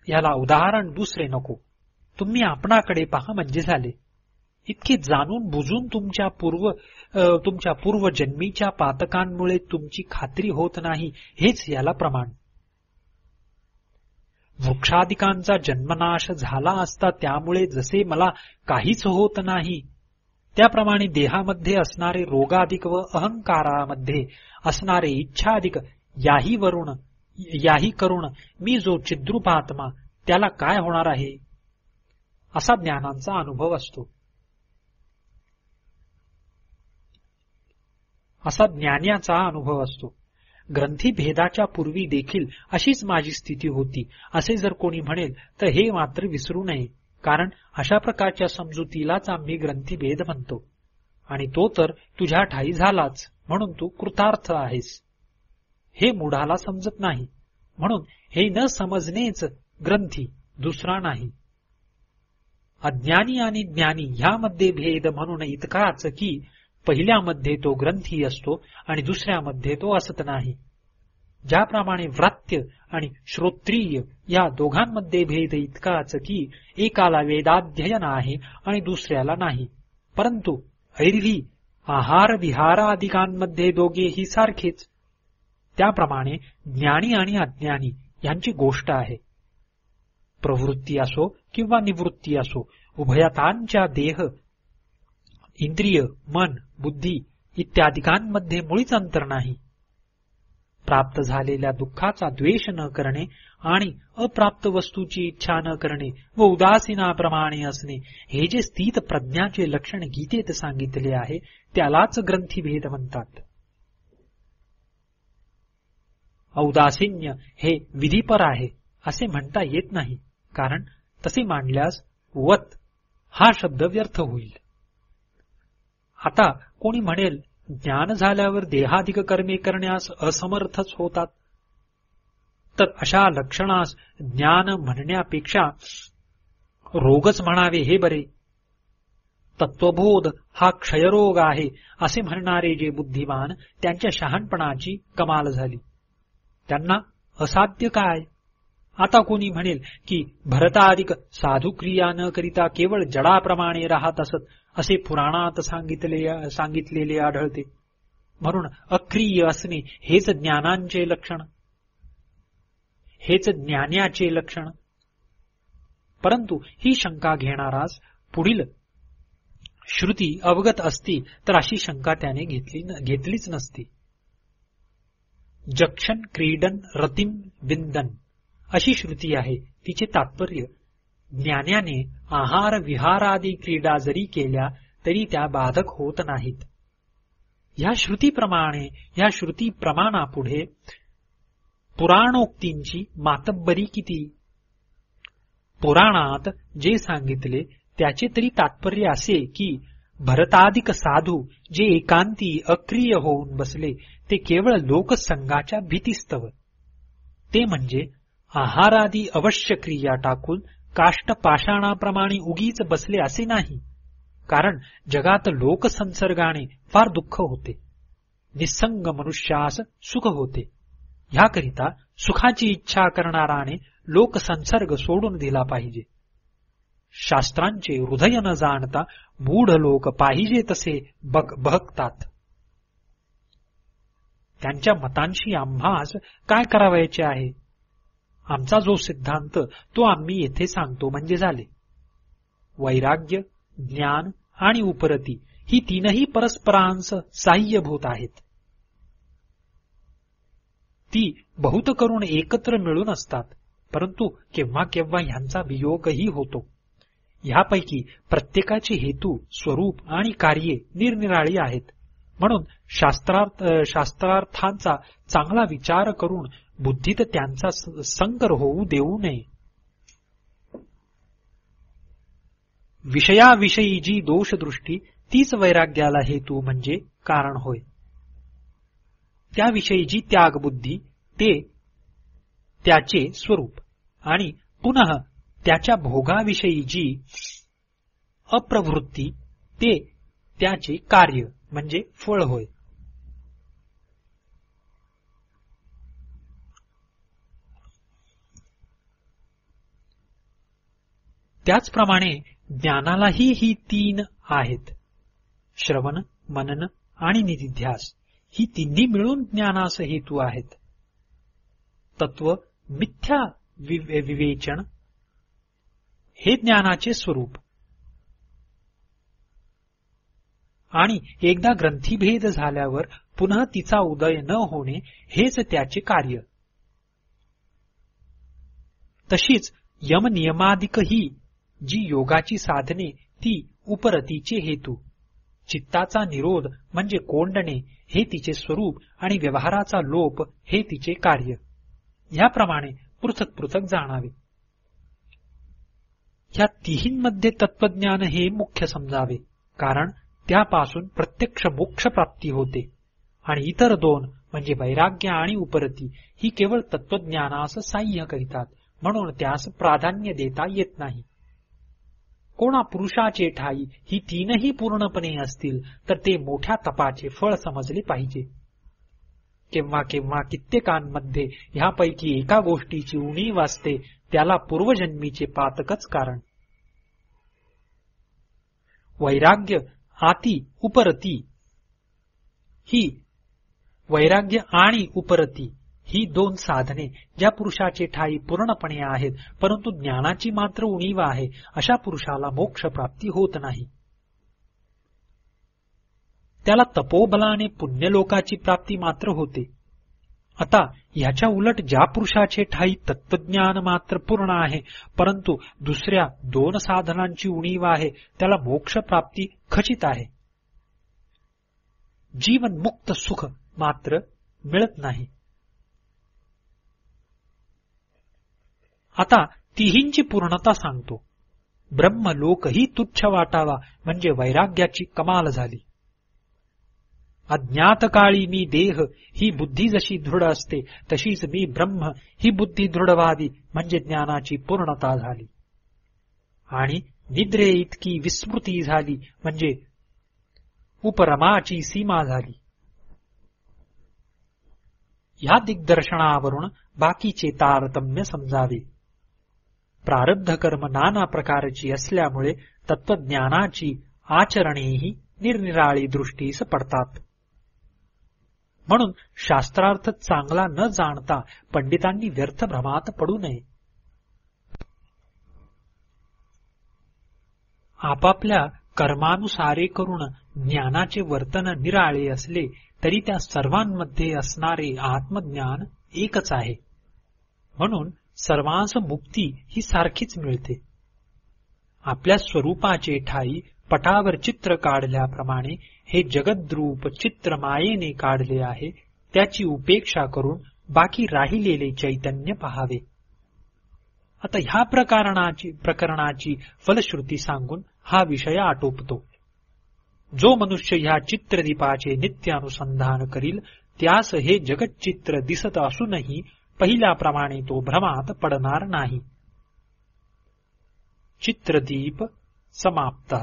याला उदाहरण दुसरे नको, तुम्ही आपणाकडे पहा म्हणजे झाले. इतके जाणून बुजून तुमच्या पूर्वजन्मीच्या पातकांमुळे तुमची खात्री होत नाही हेच याला प्रमाण. वृक्षादिकांचा जन्मनाश झाला असता त्यामुळे जसे मला काहीच होत नाही, त्याप्रमाणे देहामध्ये असणारे रोगाधिक व अहंकारामध्ये असणारे इच्छाधिक याही करून मी जो चिद्रूपात्मा त्याला काय होणार आहे असा ज्ञानांचा अनुभव असतो. असा ज्ञानाचा अनुभव असतो. ग्रंथी भेदाच्या पूर्वी देखील अशीच माझी स्थिती होती असे जर कोणी म्हणेल तर हे मात्र विसरू नये, कारण अशा प्रकारच्या समजुतीलाच आम्ही ग्रंथीभेद म्हणतो आणि तो तर तुझ्या ठायी झालाच म्हणून तू कृतार्थ आहेस. हे मूढाला समजत नाही, म्हणून हे न समजणेच ग्रंथी, दुसरा नाही. अज्ञानी आणि ज्ञानी ह्यामध्ये भेद म्हणून इतकाच की पहिल्यामध्ये तो ग्रंथी असतो आणि दुसऱ्यामध्ये तो असत नाही. ज्याप्रमाणे व्रात्य आणि श्रोत्रिय या दोघांमध्ये भेद इतकाच की एकाला वेदाध्ययन आहे आणि दुसऱ्याला नाही, परंतु ऐरवी आहार विहारादिकांमध्ये दोघेही सारखेच. त्याप्रमाणे ज्ञानी आणि अज्ञानी यांची गोष्ट आहे. प्रवृत्ती असो किंवा निवृत्ती असो, उभयतांच्या देह, इंद्रिय, मन, बुद्धी इत्यादिकांमध्ये मुळीच अंतर नाही. प्राप्त झालेल्या दुःखाचा द्वेष न करणे आणि अप्राप्त वस्तूची इच्छा न करणे व उदासीनाप्रमाणे असणे हे जे स्थित प्रज्ञाचे लक्षण गीतेत सांगितले आहे त्यालाच ग्रंथीभेद म्हणतात. औदासीन्य हे विधीपर आहे असे म्हणता येत नाही, कारण तसे मांडल्यास वत हा शब्द व्यर्थ होईल. आता कोणी म्हणेल, ज्ञान झाल्यावर देहाधिक कर्मे करण्यास असमर्थच होतात. तर अशा लक्षणास ज्ञान म्हणण्यापेक्षा रोगच म्हणावे हे बरे. तत्वबोध हा क्षयरोग आहे असे म्हणणारे जे बुद्धिमान, त्यांच्या शहाणपणाची कमाल झाली. त्यांना असाध्य काय? आता कोणी म्हणेल की भरताधिक साधुक्रिया न करिता केवळ जडाप्रमाणे राहत असत असे पुराणात सांगितलेले आढळते. म्हणून अक्रिय असणे हेच ज्ञानांचे लक्षण, हेच ज्ञानाचे लक्षण. परंतु ही शंका घेणारास पुढील श्रुती अवगत असती तर अशी शंका त्याने घेतलीच नसती. जक्षण क्रीडन रतिम विंदन अशी श्रुती आहे. तिचे तात्पर्य, ज्ञानाने आहार विहारादी क्रीडा जरी केल्या तरी त्या बाधक होत नाहीत. या श्रुती प्रमाणापुढे पुराणोक्तींची मातब्बरी किती? पुराणात जे सांगितले त्याचे तरी तात्पर्य असे की भरतादिक साधू जे एकांती अक्रिय होऊन बसले ते केवळ लोकसंगाच्या भीतीस्तव. ते म्हणजे आहारादी अवश्य क्रिया टाकून काष्ट पाषाणाप्रमाणे उगीच बसले असे नाही. कारण जगात लोकसंसर्गाने फार दुःख होते. निस्संग मनुष्यास सुख होते. ह्याकरिता सुखाची इच्छा करणाराने लोकसंसर्ग सोडून दिला पाहिजे. शास्त्रांचे हृदय न जाणता मूढ लोक पाहिजे तसे बहकतात. त्यांच्या मतांशी आम्हास काय करावयाचे आहे? आमचा जो सिद्धांत तो आम्ही येथे सांगतो म्हणजे झाले. वैराग्य, ज्ञान आणि उपरती ही तीनही परस्परांस साह्यभूत आहेत. ती बहुत करून एकत्र मिळून असतात, परंतु केव्हा केव्हा ह्यांचा वियोगही होतो. ह्यापैकी प्रत्येकाचे हेतू, स्वरूप आणि कार्ये निरनिराळी आहेत. म्हणून शास्त्रार्थांचा चांगला विचार करून बुद्धीत त्यांचा संकर होऊ देऊ नये. विषयाविषयी जी दोषदृष्टी तीच वैराग्याला हेतू म्हणजे कारण होय. त्याविषयी जी त्यागबुद्धी ते त्याचे स्वरूप आणि पुनः त्याच्या भोगाविषयी जी अप्रवृत्ती ते त्याचे कार्य म्हणजे फळ होय. त्याचप्रमाणे ज्ञानालाही ही तीन आहेत. श्रवण, मनन आणि निधिध्यास ही तिन्ही मिळून ज्ञानास हेतू आहेत. तत्व, मिथ्या विवेचन हे ज्ञानाचे स्वरूप आणि एकदा ग्रंथीभेद झाल्यावर पुन्हा तिचा उदय न होणे हेच त्याचे कार्य. तशीच यमनियमादिक ही जी योगाची साधने ती उपरतीचे हेतू. चित्ताचा निरोध म्हणजे कोंडणे हे तिचे स्वरूप आणि व्यवहाराचा लोप हे तिचे कार्य. ह्याप्रमाणे पृथक पृथक जाणावे. ह्या तिहींमध्ये तत्वज्ञान हे मुख्य समजावे, कारण त्यापासून प्रत्यक्ष मोक्ष प्राप्ती होते आणि इतर दोन म्हणजे वैराग्य आणि उपरती ही केवळ तत्वज्ञानास साह्य करीतात, म्हणून त्यास प्राधान्य देता येत नाही. कोणा पुरुषाचे ठाई ही तीनही पूर्णपणे असतील तर ते मोठ्या तपाचे फळ समजले पाहिजे. केव्हा केव्हा कित्येकांमध्ये ह्यापैकी एका गोष्टीची उणीव असते, त्याला पूर्वजन्मीचे पातकच कारण. वैराग्य आती उपरती ही वैराग्य आणि उपरती ही दोन साधने ज्या पुरुषाचे ठाई पूर्णपणे आहेत, परंतु ज्ञानाची मात्र उणीव आहे, अशा पुरुषाला मोक्ष प्राप्ती होत नाही. त्याला तपोबलाने पुण्यलोकाची प्राप्ती मात्र होते. आता ह्याच्या उलट ज्या पुरुषाचे ठाई तत्वज्ञान मात्र पूर्ण आहे, परंतु दुसऱ्या दोन साधनांची उणीव आहे, त्याला मोक्ष प्राप्ती खचित आहे. जीवन मुक्त सुख मात्र मिळत नाही. आता तिहींची पूर्णता सांगतो. ब्रह्मलोकही तुच्छ वाटावा म्हणजे वैराग्याची कमाल झाली. अज्ञात काळी मी देह ही बुद्धी जशी दृढ असते तशीच मी ब्रह्म ही बुद्धी दृढ व्हावी म्हणजे ज्ञानाची पूर्णता झाली. आणि निद्रे इतकी विस्मृती झाली म्हणजे उपरमाची सीमा झाली. या दिग्दर्शनावरून बाकीचे तारतम्य समजावे. प्रारब्ध कर्म नाना प्रकारची असल्यामुळे तत्वज्ञानाची आचरणेही निरनिराळी दृष्टीस पडतात. म्हणून शास्त्रार्थ चांगला न जाणता पंडितांनी व्यर्थ भ्रमात पडू नये. आपापल्या कर्मानुसारे करून ज्ञानाचे वर्तन निराळे असले तरी त्या सर्वांमध्ये असणारे आत्मज्ञान एकच आहे. म्हणून सर्वांस मुक्ती ही सारखीच मिळते. आपल्या स्वरूपाचे ठाई पटावर चित्र काढल्याप्रमाणे हे जगद्रूप चित्र मायेने काढले आहे, त्याची उपेक्षा करून बाकी राहिलेले चैतन्य पहावे. आता ह्या प्रकरणाची फलश्रुती सांगून हा विषय आटोपतो. जो मनुष्य ह्या चित्रदीपाचे नित्य अनुसंधान करील त्यास हे जगच्चित्र दिसत असूनही पहिल्याप्रमाणे तो भ्रमात पडणार नाही. चित्रदीप समाप्त.